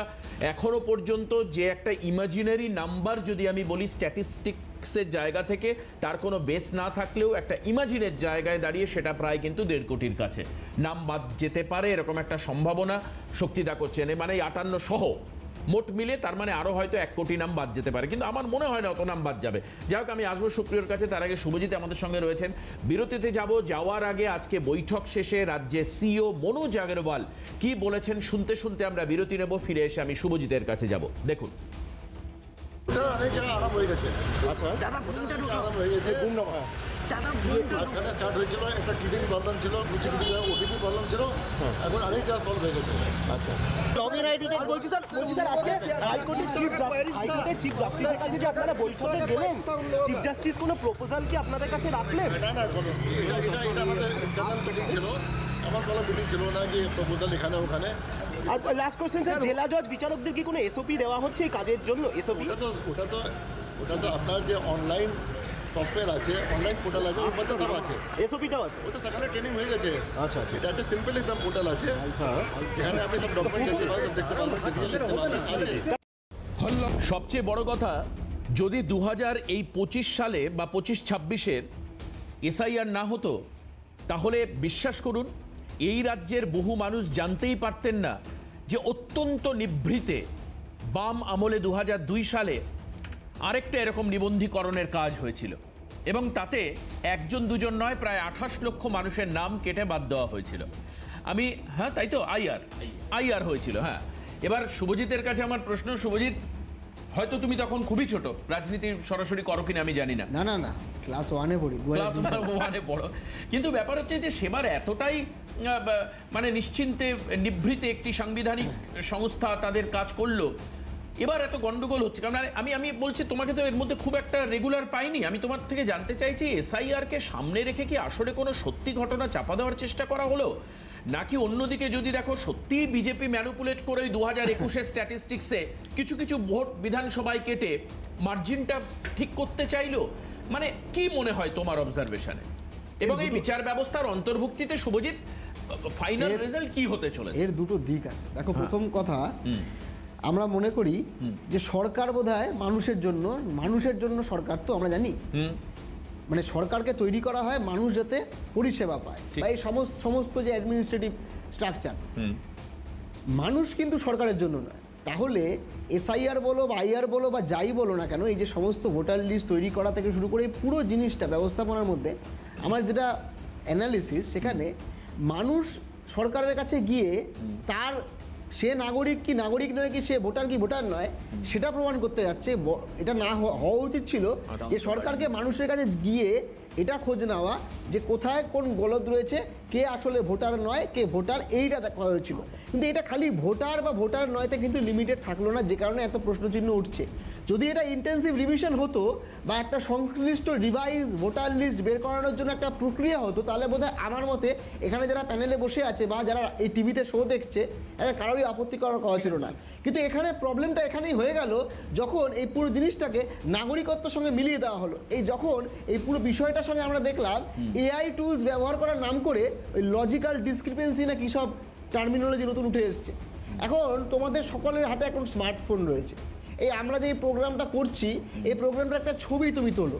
এখনো পর্যন্ত যে একটা ইমাজিনারি নাম্বার, যদি আমি বলি স্ট্যাটিস্টিক্সের জায়গা থেকে, তার কোনো বেস না থাকলেও একটা ইমাজিনের জায়গায় দাঁড়িয়ে সেটা প্রায় কিন্তু 1.5 কোটির কাছে নাম বাদ যেতে পারে, এরকম একটা সম্ভাবনা শক্তিদা করছেন। মানে 58 সহ মোট মিলে তার মানে আরো হয়তো 1 কোটি নাম বাদ যেতে পারে, কিন্তু আমার মনে হয় না অত নাম বাদ যাবে। যাই হোক, আমি আসবো সুপ্রিয়র কাছে, তার আগে শুভজিৎ আমাদের সঙ্গে রয়েছেন। বিরতিতে যাওয়ার আগে আজকে বৈঠক শেষে রাজ্যের সিইও মনোজ আগরওয়াল কি বলেছেন শুনতে শুনতে আমরা বিরতি নেব। ফিরে এসে আমি শুভজিতের কাছে যাব। দেখুন, অনেক জায়গায় আরাম হয়ে গেছে। আচ্ছা আরাম হয়ে গেছে। মাঝখানে স্টার্ট হয়েছিল, একটা টিদিং প্রবলেম ছিল, কিছু জায়গায় ওটিপি প্রবলেম ছিল, এখন অনেক জায়গায় সলভ হয়ে গেছে। আচ্ছা লগইন আইডিতে বলছি স্যার আজকে হাইকোর্টের চিফ জাস্টিসের কাছে যে আপনারা বৈঠকে গেলেন, চিফ জাস্টিস কোনো প্রপোজাল কি আপনাদের কাছে রাখলেন? না কোনো এটা আমাদের ইন্টারনাল মিটিং ছিল, আমার কোনো মিটিং ছিল না যে প্রপোজাল এখানে ওখানে। আর লাস্ট কোশ্চেন স্যার, জেলা জজ বিচারকদের কি কোনো এসওপি দেওয়া হচ্ছে এই কাজের জন্য? এসওপি ওটা তো আপনার যে অনলাইন সফটওয়্যার আছে, অনলাইন পোর্টাল আছে, ওর মধ্যে সব আছে। এসওপিটাও আছে? ওটা সকালে ট্রেনিং হয়ে গেছে। আচ্ছা এটা একটা সিম্পল একদম পোর্টাল আছে, যেখানে আপনি সব ডকুমেন্ট দেখতে পারেন, দেখতে পারবেন, ডিসিশন লিখতে পারবেন, আছে। সবচেয়ে বড় কথা, যদি 2025 সালে বা 25-26-এর এসআইআর না হতো, তাহলে বিশ্বাস করুন এই রাজ্যের বহু মানুষ জানতেই পারতেন না যে অত্যন্ত নিভৃতে বাম আমলে 2002 সালে আরেকটা এরকম নিবন্ধীকরণের কাজ হয়েছিল, এবং তাতে 1-2 নয়, প্রায় 28 লক্ষ মানুষের নাম কেটে বাদ দেওয়া হয়েছিল। হ্যাঁ তাই তো, আইআর হয়েছিল। হ্যাঁ, এবার শুভজিতের কাছে আমার প্রশ্ন, শুভজিৎ হয়তো তুমি তখন খুবই ছোট, রাজনীতির সরাসরি করো কিনা আমি জানি না, না ক্লাস 1-এ পড়ি, ক্লাস 1-এ পড়ো, কিন্তু ব্যাপার হচ্ছে যে সেবার এতটাই মানে নিশ্চিন্তে নিভৃতে একটি সাংবিধানিক সংস্থা তাদের কাজ করলো, এবার এত গন্ডগোল হচ্ছে। কারণ আমি বলছি, তোমাকে তো এর মধ্যে খুব একটা রেগুলার পাইনি, আমি তোমার থেকে জানতে চাইছি এসআইআর কে সামনে রেখে কি আসলে কোনো সত্যি ঘটনা চাপা দেওয়ার চেষ্টা করা হলো, নাকি অন্যদিকে যদি দেখো সত্যিই বিজেপি ম্যানিপুলেট করে 2021-এর স্ট্যাটিস্টিক্সে কিছু ভোট বিধানসভায় কেটে মার্জিনটা ঠিক করতে চাইলো? মানে কি মনে হয় তোমার অবজারভেশনে, এবং এই বিচার ব্যবস্থার অন্তর্ভুক্তিতে শুভজিৎ ফাইনাল রেজাল্ট কি হতে চলেছে? এর দুটো দিক আছে। দেখো, প্রথম কথা, আমরা মনে করি যে সরকার বোধহয় মানুষের জন্য সরকার, তো আমরা জানি মানে সরকারকে তৈরি করা হয় মানুষ যাতে পরিষেবা পায়, বা এই সমস্ত যে অ্যাডমিনিস্ট্রেটিভ স্ট্রাকচার, মানুষ কিন্তু সরকারের জন্য নয়। তাহলে এসআইআর বলো বা আইআর বলো বা যাই বলো না কেন, এই যে সমস্ত ভোটার লিস্ট তৈরি করা থেকে শুরু করে পুরো জিনিসটা ব্যবস্থাপনার মধ্যে আমার যেটা অ্যানালিসিস, সেখানে মানুষ সরকারের কাছে গিয়ে তার সে নাগরিক কি নাগরিক নয়, কি সে ভোটার কি ভোটার নয়, সেটা প্রমাণ করতে যাচ্ছে। এটা না হওয়া উচিত ছিল যে সরকারকে মানুষের কাছে গিয়ে এটা খোঁজ নেওয়া যে কোথায় কোন গলদ রয়েছে, কে আসলে ভোটার নয় কে ভোটার, এইটা দেখা হয়েছিল। কিন্তু এটা খালি ভোটার বা ভোটার নয়তে কিন্তু লিমিটেড থাকলো না, যে কারণে এত প্রশ্নচিহ্ন উঠছে। যদি এটা ইন্টেন্সিভ রিভিশন হতো বা একটা সংশ্লিষ্ট রিভাইজ ভোটার লিস্ট বের করানোর জন্য একটা প্রক্রিয়া হতো, তাহলে বোধহয় আমার মতে এখানে যারা প্যানেলে বসে আছে বা যারা এই টিভিতে শো দেখছে কারোরই আপত্তি করার কথা ছিল না। কিন্তু এখানে প্রবলেমটা এখানেই হয়ে গেল যখন এই পুরো জিনিসটাকে নাগরিকত্বের সঙ্গে মিলিয়ে দেওয়া হলো। এই যখন এই পুরো বিষয়টার সঙ্গে আমরা দেখলাম এআই টুলস ব্যবহার করার নাম করে ওই লজিক্যাল ডিসক্রিপেন্সি না কী সব টার্মিনোলজি নতুন উঠে এসছে। এখন তোমাদের সকলের হাতে এখন স্মার্টফোন রয়েছে। এই আমরা যে প্রোগ্রামটা করছি, এই প্রোগ্রামটার একটা ছবি তুমি তোলো,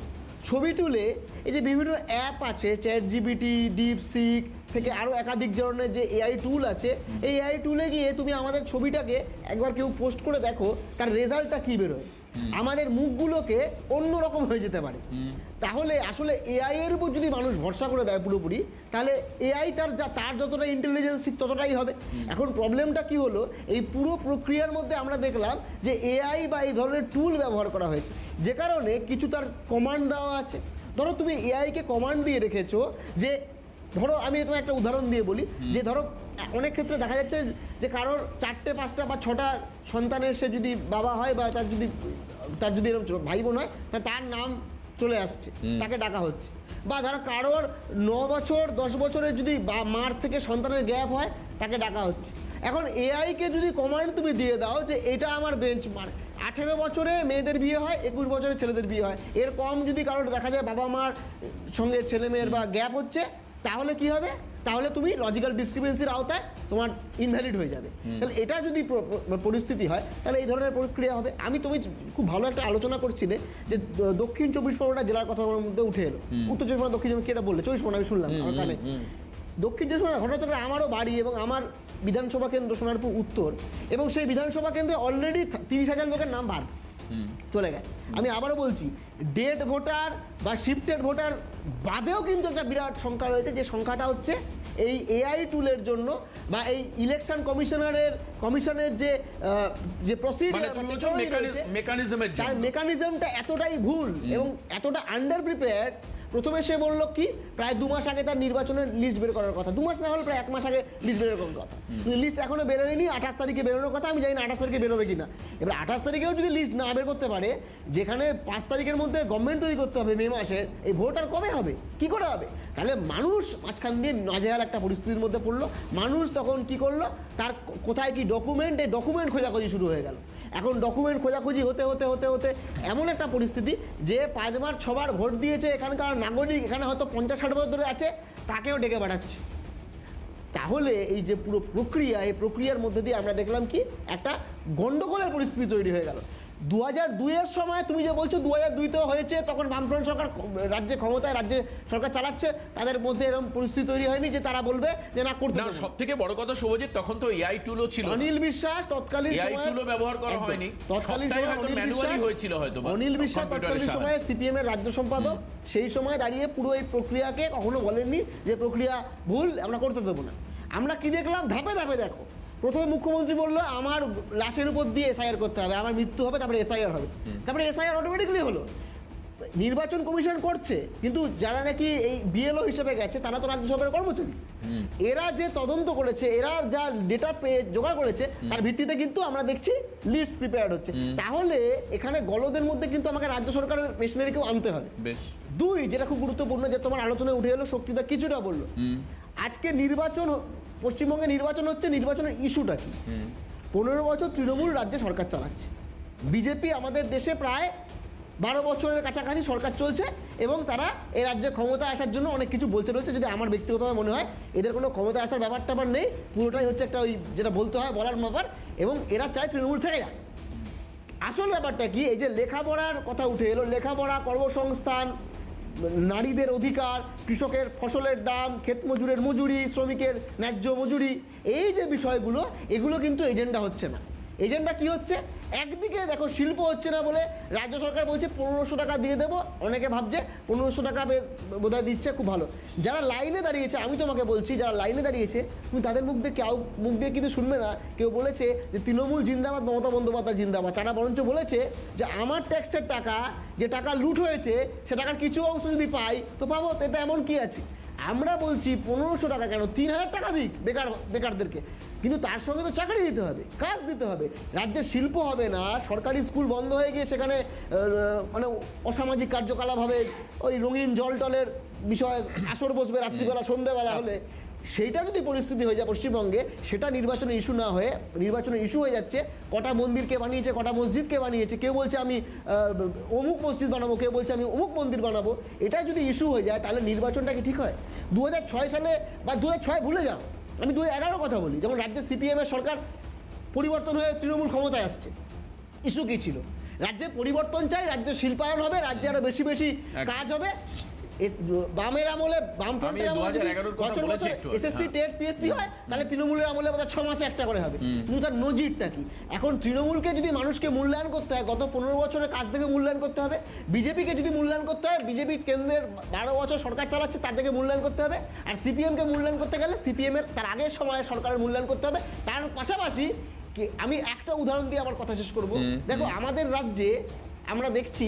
ছবি তুলে এই যে বিভিন্ন অ্যাপ আছে, ChatGPT, DeepSeek থেকে আরও একাধিক ধরনের যে এআই টুল আছে, এই এআই টুলে গিয়ে তুমি আমাদের ছবিটাকে একবার কেউ পোস্ট করে দেখো, তার রেজাল্টটা কী বেরোয়। আমাদের মুখগুলোকে অন্যরকম হয়ে যেতে পারে। তাহলে আসলে এআই এর উপর যদি মানুষ ভরসা করে দেয় পুরোপুরি, তাহলে এআই তার যতটা ইন্টেলিজেন্স ততটাই হবে। এখন প্রবলেমটা কি হলো, এই পুরো প্রক্রিয়ার মধ্যে আমরা দেখলাম যে এআই বা এই ধরনের টুল ব্যবহার করা হয়েছে, যে কারণে কিছু তার কমান্ড দেওয়া আছে। ধরো তুমি এআইকে কমান্ড দিয়ে রেখেছো যে, ধরো আমি তোমার একটা উদাহরণ দিয়ে বলি, যে ধরো অনেক ক্ষেত্রে দেখা যাচ্ছে যে কারোর 4টে 5টা বা 6টা সন্তানের সে যদি বাবা হয় বা তার যদি এরকম ভাই বোন হয়, তার নাম চলে আসছে, তাকে ডাকা হচ্ছে। বা ধরো কারোর 9 বছর 10 বছরের যদি মার থেকে সন্তানের গ্যাপ হয়, তাকে ডাকা হচ্ছে। এখন এআইকে যদি কমান্ড তুমি দিয়ে দাও যে এটা আমার বেঞ্চমার্ক, 18 বছরে মেয়েদের বিয়ে হয়, 21 বছরে ছেলেদের বিয়ে হয়, এর কম যদি কারোর দেখা যায় বাবা মার সঙ্গে ছেলে মেয়ের বা গ্যাপ হচ্ছে, তাহলে কি হবে? তাহলে তুমি লজিক্যাল ডিসক্রিপেন্সির আওতায় তোমার ইনভ্যালিড হয়ে যাবে। তাহলে এটা যদি পরিস্থিতি হয়, তাহলে এই ধরনের প্রক্রিয়া হবে। তুমি খুব ভালো একটা আলোচনা করছিলে যে দক্ষিণ 24 পরগনা জেলার কথা আমার মধ্যে উঠে এলো। উত্তর 24 পরগনা দক্ষিণ কি এটা বললে 24 পরগনা, আমি শুনলাম ওখানে দক্ষিণ 24 পরগনা ঘটনাচক্রে আমারও বাড়ি এবং আমার বিধানসভা কেন্দ্র সোনারপুর উত্তর, এবং সেই বিধানসভা কেন্দ্রে অলরেডি 30,000 লোকের নাম বাদ চলে গেছে। আমি আবারও বলছি, ডেড ভোটার বা শিফটেড ভোটার বাদেও কিন্তু একটা বিরাট সংখ্যা রয়েছে, যে সংখ্যাটা হচ্ছে এই এআই টুলের জন্য বা এই ইলেকশন কমিশনের যে প্রসিডিউর তার মেকানিজমটা এতটাই ভুল এবং এতটা আন্ডার প্রিপেয়ার্ড। প্রথমে সে বললো কি প্রায় 2 মাস আগে তার নির্বাচনের লিস্ট বের করার কথা, 2 মাস না হলে প্রায় 1 মাস আগে লিস্ট বের করার কথা। লিস্ট এখনো বেরোয়নি, 28 তারিখে বেরোনোর কথা। আমি জানি না 28 তারিখে বেরোবে কিনা। এবার 28 তারিখেও যদি লিস্ট না বের করতে পারে, যেখানে 5 তারিখের মধ্যে গভর্নমেন্ট তৈরি করতে হবে মে মাসের, এই ভোট আর কবে হবে, কি করে হবে? তাহলে মানুষ মাঝখান দিয়ে নাজেহাল একটা পরিস্থিতির মধ্যে পড়লো। মানুষ তখন কি করলো, তার কোথায় কি ডকুমেন্ট, এই ডকুমেন্ট খোঁজাখুঁজি শুরু হয়ে গেল। এখন ডকুমেন্ট খোঁজাখুঁজি হতে হতে হতে হতে এমন একটা পরিস্থিতি যে 5 বার 6 বার ভোট দিয়েছে এখানকার নাগরিক, এখানে হয়তো 50-60 বছর ধরে আছে, তাকেও ডেকে পাঠাচ্ছে। তাহলে এই যে পুরো প্রক্রিয়া, এই প্রক্রিয়ার মধ্যে দিয়ে আমরা দেখলাম কি একটা গন্ডগোলের পরিস্থিতি তৈরি হয়ে গেল। 2002-এর সময় তুমি যে বলছো 2002-তেও হয়েছে, তখন বামফ্রন্ট সরকার রাজ্যে ক্ষমতায়, রাজ্যে সরকার চালাচ্ছে, তাদের মধ্যে এরকম পরিস্থিতি তৈরি হয়নি যে তারা বলবে যে না করতে। সব থেকে বড় কথা শুভজিৎ, তখন তো এআই টুলও ছিল। অনিল বিশ্বাস তৎকালীন এআই টুলও ব্যবহার করা হয়নি, তৎকালীন সময় ম্যানুয়ালি হয়েছিল হয়তো। অনিল বিশ্বাস তৎকালীন সময়ে সিপিএম এর রাজ্য সম্পাদক, সেই সময় দাঁড়িয়ে পুরো এই প্রক্রিয়াকে কখনো বলেননি যে প্রক্রিয়া ভুল, আমরা করতে দেবো না। আমরা কি দেখলাম, ধাপে ধাপে দেখো, প্রথমে মুখ্যমন্ত্রী বললো আমার লাশের উপর দিয়ে এসআইআর করতে হবে, আমার মৃত্যু হবে, তারপরে এসআইআর হবে, তারপরে এসআইআর অটোমেটিকলি হলো। নির্বাচন কমিশন করছে, কিন্তু যারা নাকি এই বিএলও হিসেবে গেছে তারা তো রাজ্য সরকারের কর্মচারী। এরা যে তদন্ত করেছে, এরা যা ডেটা জোগাড় করেছে, তার ভিত্তিতে কিন্তু আমরা দেখছি লিস্ট প্রিপেয়ার্ড হচ্ছে। তাহলে এখানে গলদের মধ্যে কিন্তু আমাকে রাজ্য সরকারের মেশিনারিকেও আনতে হবে। 2, যেটা খুব গুরুত্বপূর্ণ, যে তোমার আলোচনায় উঠে এলো, শক্তিটা কিছুটা বললো, আজকে নির্বাচন, পশ্চিমবঙ্গে নির্বাচন হচ্ছে, নির্বাচনের ইস্যুটা কি? 15 বছর তৃণমূল রাজ্যে সরকার চালাচ্ছে, বিজেপি আমাদের দেশে প্রায় 12 বছরের কাছাকাছি সরকার চলছে, এবং তারা এই রাজ্যে ক্ষমতায় আসার জন্য অনেক কিছু বলছে রয়েছে। যদি আমার ব্যক্তিগতভাবে মনে হয় এদের কোনো ক্ষমতায় আসার ব্যাপারটা আবার নেই, পুরোটাই হচ্ছে একটা ওই যেটা বলতে হয় বলার ব্যাপার, এবং এরা চায় তৃণমূল থেকে যাক। আসল ব্যাপারটা কি, এই যে লেখাপড়ার কথা উঠে এলো, লেখাপড়া, কর্মসংস্থান, নারীদের অধিকার, কৃষকের ফসলের দাম, ক্ষেত মজুরের মজুরি, শ্রমিকের ন্যায্য মজুরি, এই যে বিষয়গুলো, এগুলো কিন্তু এজেন্ডা হচ্ছে না। এজেন্ডা কি হচ্ছে? একদিকে দেখো শিল্প হচ্ছে না বলে রাজ্য সরকার বলছে 1500 টাকা দিয়ে দেবো, অনেকে ভাবছে 1500 টাকা বোধহয় দিচ্ছে, খুব ভালো। যারা লাইনে দাঁড়িয়েছে, আমি তোমাকে বলছি, যারা লাইনে দাঁড়িয়েছে তুমি তাদের মুখ দিয়ে কিন্তু শুনবে না কেউ বলেছে যে তৃণমূল জিন্দাবাদ, মমতা বন্দ্যোপাধ্যায় জিন্দাবাদ। তারা বরঞ্চ বলেছে যে আমার ট্যাক্সের টাকা, যে টাকা লুট হয়েছে, সে টাকার কিছু অংশ যদি পাই তো পাবো, এতে এমন কি আছে। আমরা বলছি 1500 টাকা কেন, 3000 টাকা দিক বেকারদেরকে, কিন্তু তার সঙ্গে তো চাকরি দিতে হবে, কাজ দিতে হবে। রাজ্যের শিল্প হবে না, সরকারি স্কুল বন্ধ হয়ে গিয়ে সেখানে মানে অসামাজিক কার্যকলাপ হবে, ওই রঙিন জল টলের বিষয় আসর বসবে রাত্রিবেলা সন্ধ্যেবেলা হলে, সেইটা যদি পরিস্থিতি হয়ে যায় পশ্চিমবঙ্গে, সেটা নির্বাচনের ইস্যু না হয়ে নির্বাচনের ইস্যু হয়ে যাচ্ছে কটা মন্দিরকে বানিয়েছে, কটা মসজিদকে বানিয়েছে, কেউ বলছে আমি অমুক মসজিদ বানাবো, কেউ বলছে আমি অমুক মন্দির বানাবো, এটা যদি ইস্যু হয়ে যায় তাহলে নির্বাচনটা কি ঠিক হয়? 2006 সালে বা 2006 ভুলে যাও, আমি 2011 কথা বলি, যেমন রাজ্যে সিপিএমের সরকার পরিবর্তন হয়ে তৃণমূল ক্ষমতায় আসছে, ইস্যু কী ছিল? রাজ্যে পরিবর্তন চাই, রাজ্যে শিল্পায়ন হবে, রাজ্যে আরও বেশি বেশি কাজ হবে। বামের আমলে, বামফ্রন্টের আমলে বছর বছর এসএসসি টেট পিএসসি হয়, তাহলে তৃণমূলের আমলে বোধহয় 6 মাসে একটা করে হবে। কিন্তু তার নজিরটা কি? এখন তৃণমূলকে যদি মানুষকে মূল্যায়ন করতে হয়, গত 15 বছরের কাজ থেকে মূল্যায়ন করতে হবে। বিজেপিকে যদি মূল্যায়ন করতে হয়, বিজেপি কেন্দ্রের 12 বছর সরকার চালাচ্ছে, তার থেকে মূল্যায়ন করতে হবে। আর সিপিএমকে মূল্যায়ন করতে গেলে সিপিএমের তার আগের সময়ের সরকারের মূল্যায়ন করতে হবে। তার পাশাপাশি আমি একটা উদাহরণ দিয়ে আমার কথা শেষ করব। দেখো, আমাদের রাজ্যে আমরা দেখছি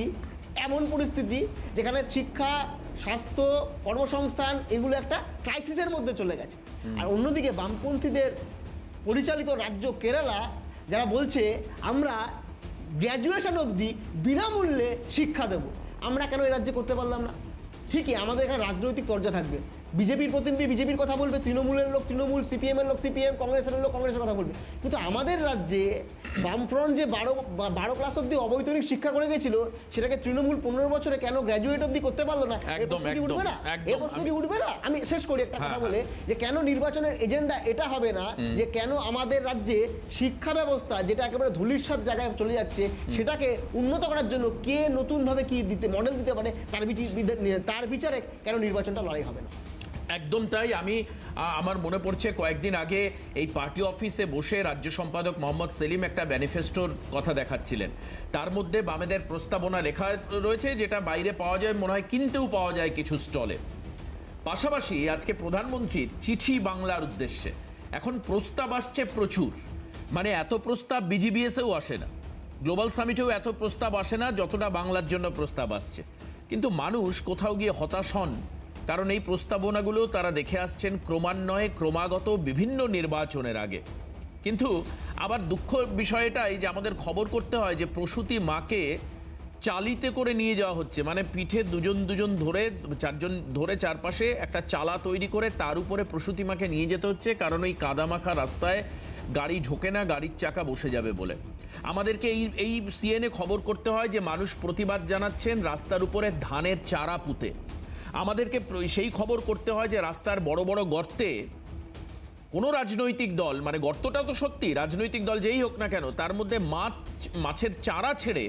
এমন পরিস্থিতি যেখানে শিক্ষা, স্বাস্থ্য, কর্মসংস্থান এগুলো একটা ক্রাইসিসের মধ্যে চলে গেছে। আর অন্যদিকে বামপন্থীদের পরিচালিত রাজ্য কেরালা, যারা বলছে আমরা গ্র্যাজুয়েশন অবধি বিনামূল্যে শিক্ষা দেব, আমরা কেন এই রাজ্যে করতে পারলাম না? ঠিকই আমাদের এখানে রাজনৈতিক তরজা থাকবে, বিজেপির প্রতিনিধি বিজেপির কথা বলবে, তৃণমূলের লোক তৃণমূল, সিপিএমের লোক সিপিএম, কংগ্রেসের লোক কংগ্রেসের কথা বলবে। কিন্তু আমাদের রাজ্যে বামফ্রন্ট যে 12 ক্লাস অব্দি অবৈতনিক শিক্ষা করে গেছিল, সেটাকে তৃণমূল 15 বছরে কেন গ্র্যাজুয়েট অব্দি করতে পারলো না? এই প্রশ্ন কি উঠবে না? এই প্রশ্ন কি উঠবে না? আমি শেষ করি একটা কথা বলে, যে কেন নির্বাচনের এজেন্ডা এটা হবে না যে কেন আমাদের রাজ্যে শিক্ষা ব্যবস্থা, যেটা একেবারে ধূলিসাৎ জায়গায় চলে যাচ্ছে, সেটাকে উন্নত করার জন্য কে নতুনভাবে কি মডেল দিতে পারে, তার বিচারে কেন নির্বাচনটা লড়াই হবে না? একদম তাই। আমার মনে পড়ছে কয়েকদিন আগে এই পার্টি অফিসে বসে রাজ্য সম্পাদক মোহাম্মদ সেলিম একটা ম্যানিফেস্টোর কথা দেখাচ্ছিলেন। তার মধ্যে বামেদের প্রস্তাবনা লেখা রয়েছে, যেটা বাইরে পাওয়া যায়, মনে হয় কিনতেও পাওয়া যায় কিছু স্টলে। পাশাপাশি আজকে প্রধানমন্ত্রীর চিঠি বাংলার উদ্দেশ্যে এখন প্রস্তাব আসছে প্রচুর, মানে এত প্রস্তাব বিজিবিএসেও আসে না, গ্লোবাল সামিটেও এত প্রস্তাব আসে না যতটা বাংলার জন্য প্রস্তাব আসছে। কিন্তু মানুষ কোথাও গিয়ে হতাশ হন, কারণ এই প্রস্তাবনাগুলো তারা দেখে আসছেন ক্রমান্বয়ে ক্রমাগত বিভিন্ন নির্বাচনের আগে। কিন্তু আবার দুঃখ বিষয়টাই যে আমাদের খবর করতে হয় যে প্রসূতি মাকে চালিতে করে নিয়ে যাওয়া হচ্ছে, মানে পিঠে দুজন ধরে, 4 জন ধরে চারপাশে একটা চালা তৈরি করে তার উপরে প্রসূতি মাকে নিয়ে যেতে হচ্ছে, কারণ ওই কাদামাখা রাস্তায় গাড়ি ঢোকে না, গাড়ির চাকা বসে যাবে বলে। আমাদেরকে এই সিএনএ খবর করতে হয় যে মানুষ প্রতিবাদ জানাচ্ছেন রাস্তার উপরে ধানের চারা পুঁতে। আমাদেরকে সেই খবর করতে হয় যে রাস্তার বড় বড় গর্তে কোনো রাজনৈতিক দল, মানে গর্তটা তো সত্যি, রাজনৈতিক দল যেই হোক না কেন, তার মধ্যে মাছের চারা ছেড়ে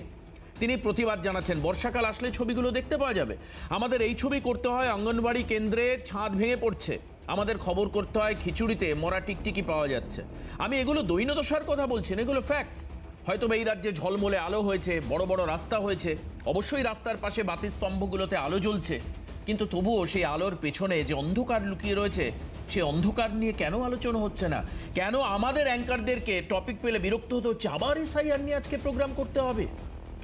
তিনি প্রতিবাদ জানাচ্ছেন। বর্ষাকাল আসলে ছবিগুলো দেখতে পাওয়া যাবে। আমাদের এই ছবি করতে হয় অঙ্গনবাড়ি কেন্দ্রে ছাদ ভেঙে পড়ছে, আমাদের খবর করতে হয় খিচুড়িতে মরা টিকটিকি পাওয়া যাচ্ছে। আমি এগুলো দৈনদশার কথা বলছি না, এগুলো ফ্যাক্টস। হয়তো এই রাজ্যে ঝলমলে আলো হয়েছে, বড় বড় রাস্তা হয়েছে, অবশ্যই রাস্তার পাশে বাতিস্তম্ভগুলোতে আলো জ্বলছে, কিন্তু তবুও সেই আলোর পেছনে যে অন্ধকার লুকিয়ে রয়েছে, সেই অন্ধকার নিয়ে কেন আলোচনা হচ্ছে না? কেন আমাদের অ্যাঙ্কারদেরকে টপিক পেলে বিরক্ত হতে হচ্ছে? আবার এসআইআর নিয়ে আজকে প্রোগ্রাম করতে হবে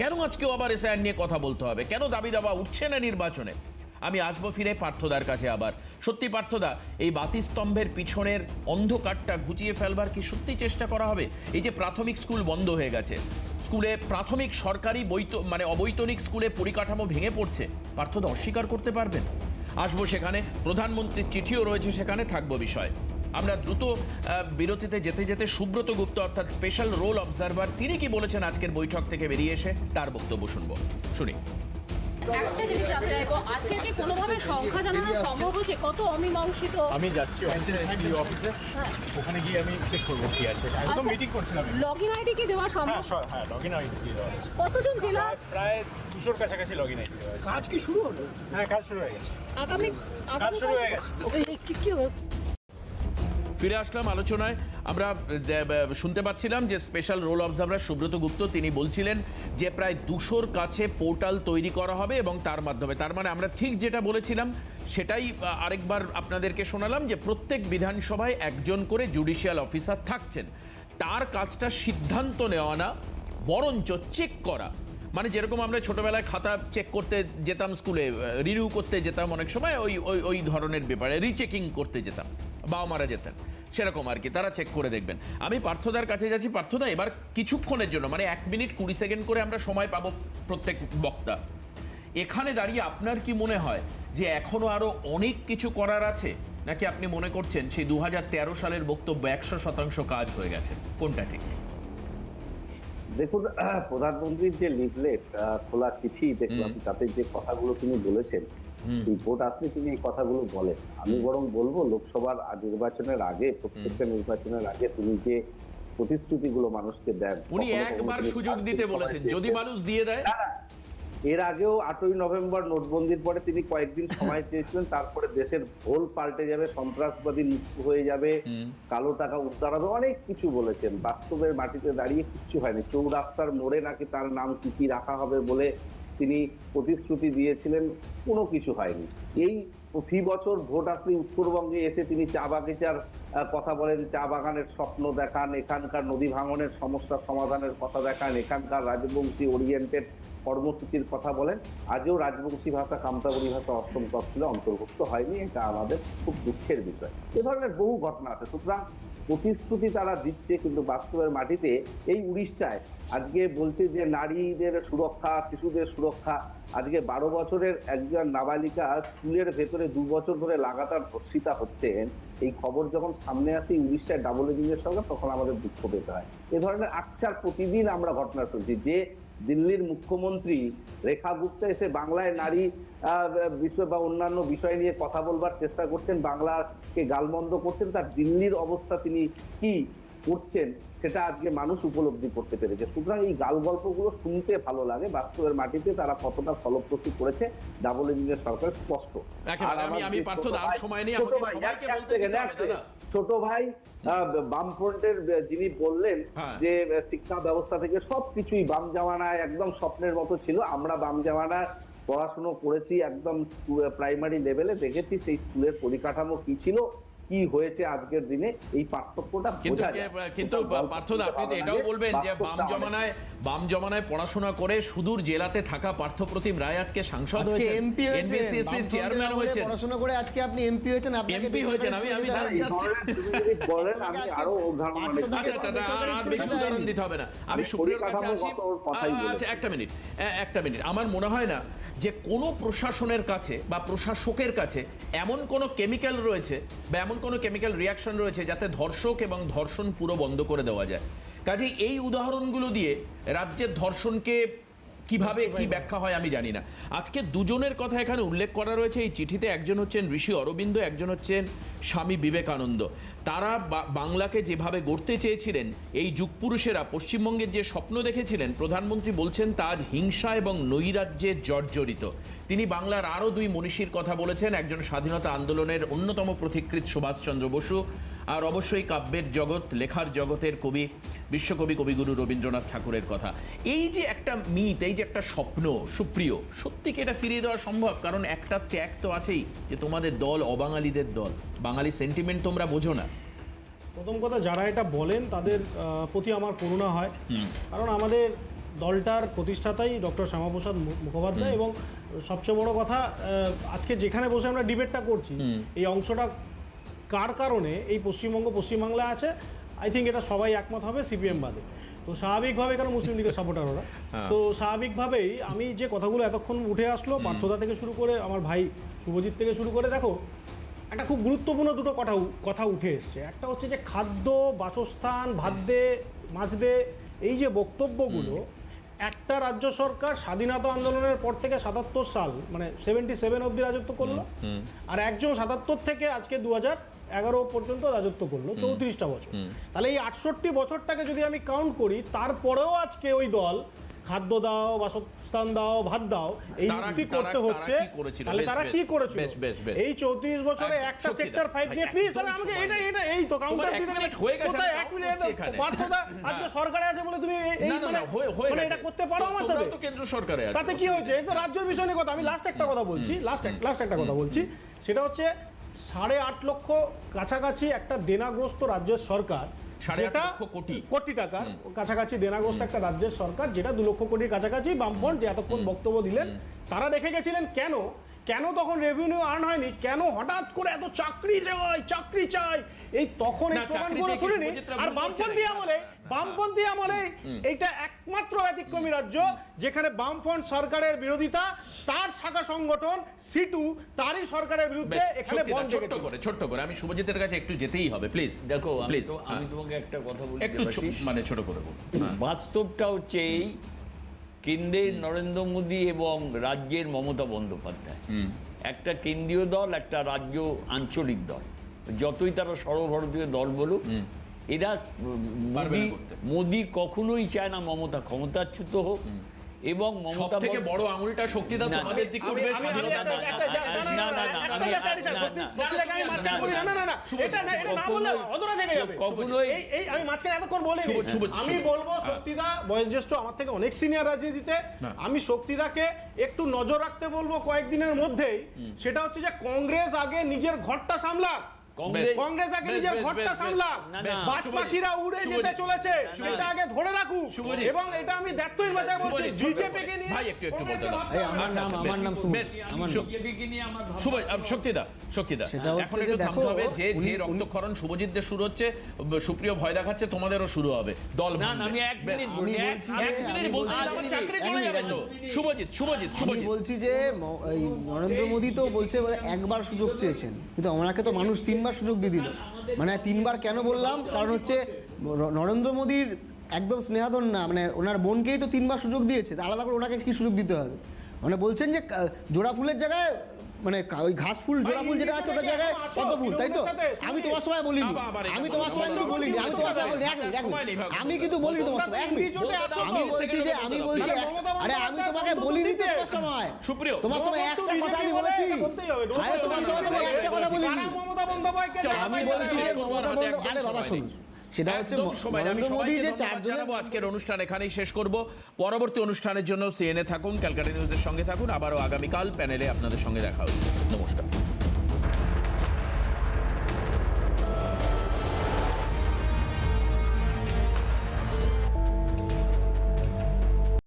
কেন? আজকেও আবার এসআইআর নিয়ে কথা বলতে হবে কেন? দাবি দাবা উঠছে না নির্বাচনে। আমি আসবো ফিরে পার্থদার কাছে আবার। সত্যি পার্থদা, এই বাতিস্তম্ভের পিছনের অন্ধকারটা ঘুচিয়ে ফেলবার কি সত্যি চেষ্টা করা হবে? এই যে প্রাথমিক স্কুল বন্ধ হয়ে গেছে, স্কুলে প্রাথমিক সরকারি মানে অবৈতনিক স্কুলে পরিকাঠামো ভেঙে পড়ছে, পার্থদা অস্বীকার করতে পারবেন? আসবো সেখানে, প্রধানমন্ত্রীর চিঠিও রয়েছে সেখানে, থাকবো বিষয়। আমরা দ্রুত বিরতিতে যেতে যেতে সুব্রত গুপ্ত অর্থাৎ স্পেশাল রোল অবজারভার, তিনি কি বলেছেন আজকের বৈঠক থেকে বেরিয়ে এসে, তার বক্তব্য শুনবো। শুনি। একটা জিনিস জানতে চাইবো, আজকে কি কোনোভাবে সংখ্যা জানানো সম্ভব হচ্ছে কত অমীমাংসিত? আমি যাচ্ছি অফিসে, ওখানে গিয়ে আমি চেক করবো কি আছে। একদম মিটিং করছিলাম। লগইন আইডি কি দেওয়া সম্ভব? হ্যাঁ লগইন আইডি দিয়ে দেওয়া হবে। কতজন জেলা? প্রায় 200-র কাছাকাছি লগইন আইডি দেওয়া। কাজ কি শুরু হলো? হ্যাঁ কাজ শুরু হয়ে গেছে। কাজ শুরু হয়ে গেছে। কি ফিরে আসলাম আলোচনায়। আমরা শুনতে পাচ্ছিলাম যে স্পেশাল রোল অবজারভার সুব্রত গুপ্ত তিনি বলছিলেন যে প্রায় 200-র কাছে পোর্টাল তৈরি করা হবে এবং তার মাধ্যমে, তার মানে আমরা ঠিক যেটা বলেছিলাম সেটাই আরেকবার আপনাদেরকে শোনালাম যে প্রত্যেক বিধানসভায় একজন করে জুডিশিয়াল অফিসার থাকছেন। তার কাজটা সিদ্ধান্ত নেওয়া না, বরঞ্চ চেক করা। মানে যেরকম আমরা ছোটবেলায় খাতা চেক করতে যেতাম, স্কুলে রিনিউ করতে যেতাম, অনেক সময় ওই ধরনের ব্যাপারে রিচেকিং করতে যেতাম, বাবা মারা যেতেন, সেরকম আর কি, তারা চেক করে দেখবেন। আমি পার্থদার কাছে যাচ্ছি। পার্থদা, এবার কিছুক্ষণের জন্য, মানে 1 মিনিট 20 সেকেন্ড করে আমরা সময় পাবো প্রত্যেক বক্তা। এখানে দাঁড়িয়ে আপনার কি মনে হয় যে এখনো আরো অনেক কিছু করার আছে, নাকি আপনি মনে করছেন সেই 2013 সালের বক্তব্য 100% কাজ হয়ে গেছে? কোনটা ঠিক? দেখুন, প্রধানমন্ত্রীর যে লিফলেট খোলা চিঠি দেখলাম, তাতে যে কথাগুলো তিনি বলেছেন, এই ভোট আসলে তিনি এই কথাগুলো বলেন। আমি বরং বলবো লোকসভার নির্বাচনের আগে, প্রত্যেকটা নির্বাচনের আগে তিনি যে প্রতিশ্রুতিগুলো মানুষকে দেন, উনি একবার সুযোগ দিতে বলেছেন, যদি মানুষ দিয়ে দেয়। এর আগেও 8ই নভেম্বর নোটবন্দির পরে তিনি কয়েকদিন সময় চেয়েছিলেন, তারপরে দেশের ভোল পাল্টে যাবে, সন্ত্রাসবাদী মুক্ত হয়ে যাবে, কালো টাকা উদ্ধার হবে, অনেক কিছু বলেছেন। বাস্তবের মাটিতে দাঁড়িয়ে কিচ্ছু হয়নি। চৌরাস্তার মোড়ে নাকি তার নাম কি রাখা হবে বলে তিনি প্রতিশ্রুতি দিয়েছিলেন, কোনো কিছু হয়নি। এই প্রতি বছর ভোট আসলে উত্তরবঙ্গে এসে তিনি চা বাগিচার কথা বলেন, চা বাগানের স্বপ্ন দেখান, এখানকার নদী ভাঙনের সমস্যার সমাধানের কথা দেখান, এখানকার রাজবংশী ওরিয়েন্টেড কর্মসূচির কথা বলেন। আজও রাজবংশী ভাষা, কামতাবলী ভাষা অষ্টম তফসিলে অন্তর্ভুক্ত হয়নি। এটা আমাদের খুব দুঃখের বিষয়। এ ধরনের বহু ঘটনা আছে। সুতরাং প্রতিশ্রুতি তারা দিচ্ছে, কিন্তু বাস্তবের মাটিতে এই উড়িষ্যায় আজকে বলছে যে নারীদের সুরক্ষা, শিশুদের সুরক্ষা। আজকে 12 বছরের একজন নাবালিকা স্কুলের ভেতরে 2 বছর ধরে লাগাতার ধর্ষিতা হচ্ছেন, এই খবর যখন সামনে আসে উড়িষ্যায় ডাবল ইঞ্জিনের সঙ্গে, তখন আমাদের দুঃখ পেতে হয়। এ ধরনের আকছার প্রতিদিন আমরা ঘটনা শুনছি। যে দিল্লির মুখ্যমন্ত্রী রেখা গুপ্তা এসে বাংলায় নারী বিষয় বা অন্যান্য বিষয় নিয়ে কথা বলবার চেষ্টা করছেন, বাংলাকে গালমন্দ করছেন, তার দিল্লির অবস্থা তিনি কি করছেন সেটা আজকে মানুষ উপলব্ধি করতে পেরেছে। সুতরাং এই গাল গল্পগুলো শুনতে ভালো লাগে, বাস্তবের মাটিতে তারা কতটা ফলপ্রসূ করেছে ডাবল ইঞ্জিনের সরকার স্পষ্ট। আমি পার্থদা আর সময় নেই, আমাকে সবাইকে বলতে দিতে হবে দাদা। ছোট ভাই বামফ্রন্টের যিনি বললেন যে শিক্ষা ব্যবস্থা থেকে সবকিছুই বাম জামানায় একদম স্বপ্নের মতো ছিল। আমরা বাম জামানায় পড়াশুনো করেছি, একদম প্রাইমারি লেভেলে দেখেছি সেই স্কুলের পরিকাঠামো কি ছিল, কি হয়েছে আজকের দিনে, এই পার্থক্যটা বোঝা যায়। কিন্তু পার্থদা, আপনি তো এটাও বলবেন যে বাম জমানায় পড়াশোনা করে সুদূর জেলাতে থাকা পার্থপ্রতিম রায় আজকে সাংসদ হয়েছেন, এনবিসিএসির চেয়ারম্যান হয়েছেন, পড়াশোনা করে আজকে আপনি এমপি হয়েছেন, এমপি হয়েছেন। আমি আরো বেশি উদাহরণ দিতে হবে না, আমি সুপ্রিয়র কাছে আসি। আচ্ছা, একটা মিনিট। আমার মনে হয় না যে কোনো প্রশাসনের কাছে বা প্রশাসকের কাছে এমন কোনো কেমিক্যাল রয়েছে বা এমন কোনো কেমিক্যাল রিয়াকশন রয়েছে যাতে ধর্ষক এবং ধর্ষণ পুরো বন্ধ করে দেওয়া যায়। কাজেই এই উদাহরণগুলো দিয়ে রাজ্যের ধর্ষণকে কিভাবে কি ব্যাখ্যা হয় আমি জানি না। আজকে দুজনের কথা এখানে উল্লেখ করা রয়েছে এই চিঠিতে। একজন হচ্ছেন ঋষি অরবিন্দ, একজন হচ্ছেন স্বামী বিবেকানন্দ। তারা বাংলাকে যেভাবে গড়তে চেয়েছিলেন, এই যুগপুরুষেরা পশ্চিমবঙ্গের যে স্বপ্ন দেখেছিলেন, প্রধানমন্ত্রী বলছেন তা আজ হিংসা এবং নৈরাজ্যে জর্জরিত। তিনি বাংলার আরও 2 মনীষীর কথা বলেছেন, একজন স্বাধীনতা আন্দোলনের অন্যতম পথিকৃৎ সুভাষচন্দ্র বসু, আর অবশ্যই কাব্যের জগৎ, লেখার জগতের কবি, বিশ্বকবি কবিগুরু রবীন্দ্রনাথ ঠাকুরের কথা। এই যে একটা মিথ, এই যে একটা স্বপ্ন, সুপ্রিয়, সত্যি কি এটা ফিরিয়ে দেওয়া সম্ভব? কারণ একটা ট্যাগ তো আছেই যে তোমাদের দল অবাঙালিদের দল, বাঙালি সেন্টিমেন্ট তোমরা বোঝো না। প্রথম কথা, যারা এটা বলেন তাদের প্রতি আমার করুণা হয়, কারণ আমাদের দলটার প্রতিষ্ঠাতাই ডক্টর শ্যামাপ্রসাদ মুখোপাধ্যায়। এবং সবচেয়ে বড় কথা, আজকে যেখানে বসে আমরা ডিবেটটা করছি, এই অংশটা কার কারণে এই পশ্চিমবাংলা আছে, আই থিঙ্ক এটা সবাই একমত হবে, সিপিএম বাদে। তো স্বাভাবিকভাবে, কারণ মুসলিম লীগের সাপোর্টার ওরা, তো স্বাভাবিকভাবেই আমি যে কথাগুলো এতক্ষণ উঠে আসলো, পার্থদা থেকে শুরু করে আমার ভাই শুভজিৎ থেকে শুরু করে, দেখো একটা খুব গুরুত্বপূর্ণ দুটো কথা উঠে এসছে। একটা হচ্ছে যে খাদ্য, বাসস্থান, ভাত দে, মাছ দে, এই যে বক্তব্যগুলো, একটা রাজ্য সরকার স্বাধীনতা আন্দোলনের পর থেকে 77 সাল মানে 77 অব্দি রাজত্ব করলো, আর একজন 77 থেকে আজকে 2011 পর্যন্ত রাজত্ব করলো, 34টা বছর। তাহলে এই 68 বছরটাকে যদি আমি কাউন্ট করি, তারপরেও আজকে ওই দল খাদ্য দাও, বাসস্থান দাও, ভাত দাও, এই কি করতে হচ্ছে। তাহলে তারা কি করেছিল এই 34 বছরে? একটা সেক্টর 5 নিয়ে প্লিজ তাহলে আমাকে এটা এই তো কাউন্টার দিতে কোথায় 1 মিনিট পার্থদা আজকে সরকারে আছে বলে তুমি এই মানে এটা করতে পারো আমার সাথে? তো কেন্দ্র সরকারে আছে, তাতে কি হয়েছে? এই তো রাজ্যের বিষয় নিয়ে কথা। আমি লাস্ট একটা কথা বলছি, লাস্ট একটা কথা বলছি, সেটা হচ্ছে 8.5 লক্ষ কাছাকাছি একটা দেনাগ্রস্ত রাজ্যের সরকার, 8.5 কোটি টাকা কাছাকাছি দেনাগ্রস্ত একটা রাজ্যের সরকার, যেটা 2 লক্ষ কোটির কাছাকাছি বামফ্রন্ট যে এতক্ষণ বক্তব্য দিলেন তারা রেখে গেছিলেন। কেন তখন রেভিনিউ আর্ন হয়নি? কেন হঠাৎ করে এত চাকরি চাই এই তখন এই স্লোগানগুলো শুনিনি? আর বামপন্থী আমলে এইটা একমাত্র ব্যতিক্রমী রাজ্য যেখানে বামফ্রন্ট সরকারের বিরোধিতা, তার শাখা সংগঠন সিটু তারই সরকারের বিরুদ্ধে এখানে বন্ধ। ছোট্ট করে আমি শুভজিতের কাছে একটু যেতেই হবে, প্লিজ। দেখো প্লিজ আমি তোমাকে একটা কথা বলি, একটু মানে ছোট করে বলুন। বাস্তবটা হচ্ছে এই, কেন্দ্রের নরেন্দ্র মোদী এবং রাজ্যের মমতা বন্দ্যোপাধ্যায়, একটা কেন্দ্রীয় দল, একটা রাজ্য আঞ্চলিক দল, যতই তারা সর্বভারতীয় দল বলুক, এরা মোদী কখনোই চায় না মমতা ক্ষমতাচ্যুত হোক। এবং মমতা থেকে বড় আঙুলটা শক্তিদা তোমাদের দিকে উঠবে। আমি বলবো শক্তিদা বয়োজ্যেষ্ঠ, আমার থেকে অনেক সিনিয়র রাজনীতিতে, আমি শক্তিদাকে একটু নজর রাখতে বলবো কয়েকদিনের মধ্যেই। সেটা হচ্ছে যে কংগ্রেস আগে নিজের ঘরটা সামলাক, কংগ্রেস আগে নিজের ঘরটা সামলাক, বাজ পাখিরা উড়ে যেতে চলেছে সেটা আগে ধরে রাখুক। এবং এটা আমি দেখতেই বাজায় বলছি, বিজেপিকে নিয়ে ভাই একটু বলতে দাও। আমার নাম সুবোধ, শক্তিদা এখন একটু থামতে হবে। যে রক্তক্ষরণ শুভজিৎদের শুরু হচ্ছে, সুপ্রিয় ভয় দেখাচ্ছে, তোমাদেরও শুরু হবে। দল আমি 1 মিনিট আমি বলছি যে নরেন্দ্র মোদী তো বলছে একবার সুযোগ চেয়েছেন, কিন্তু ওনাকে তো মানুষ 3 বার সুযোগ দিয়ে দিল। মানে 3 বার কেন বললাম, কারণ হচ্ছে নরেন্দ্র মোদীর একদম স্নেহাধন না, মানে ওনার বোনকেই তো 3 বার সুযোগ দিয়েছে, আলাদা করে ওনাকে কি সুযোগ দিতে হবে? মানে বলছেন যে জোড়া ফুলের জায়গায় মানে ওই ঘাস ফুল, জোড়া ফুল যেটা আছে ওটার জায়গায় পদ্ম ফুল, তাই তো? আমি তোমার সময় বলিনি, আমি তোমার সময় কিন্তু বলিনি, আমি তোমার সময় বলিনি, আমি কিন্তু বলিনি তোমার সময়। 1 মিনিট, আমি বলছি আরে আমি তোমাকে বলিনি তো তোমার সময়, তোমার সময় একটা কথা আমি বলেছি, আরে তোমার সময় তুমি একটা কথা বলিনি। আমি বলছি যে আরে বাবা শুনুন, সেটা হচ্ছে নরেন্দ্র মোদী যে 4 জন। আজকের অনুষ্ঠান এখানেই শেষ করব। পরবর্তী অনুষ্ঠানের জন্য সিএনএ থাকুন, ক্যালকাটা নিউজের সঙ্গে থাকুন। আবারও আগামীকাল প্যানেলে আপনাদের সঙ্গে দেখা হচ্ছে। নমস্কার।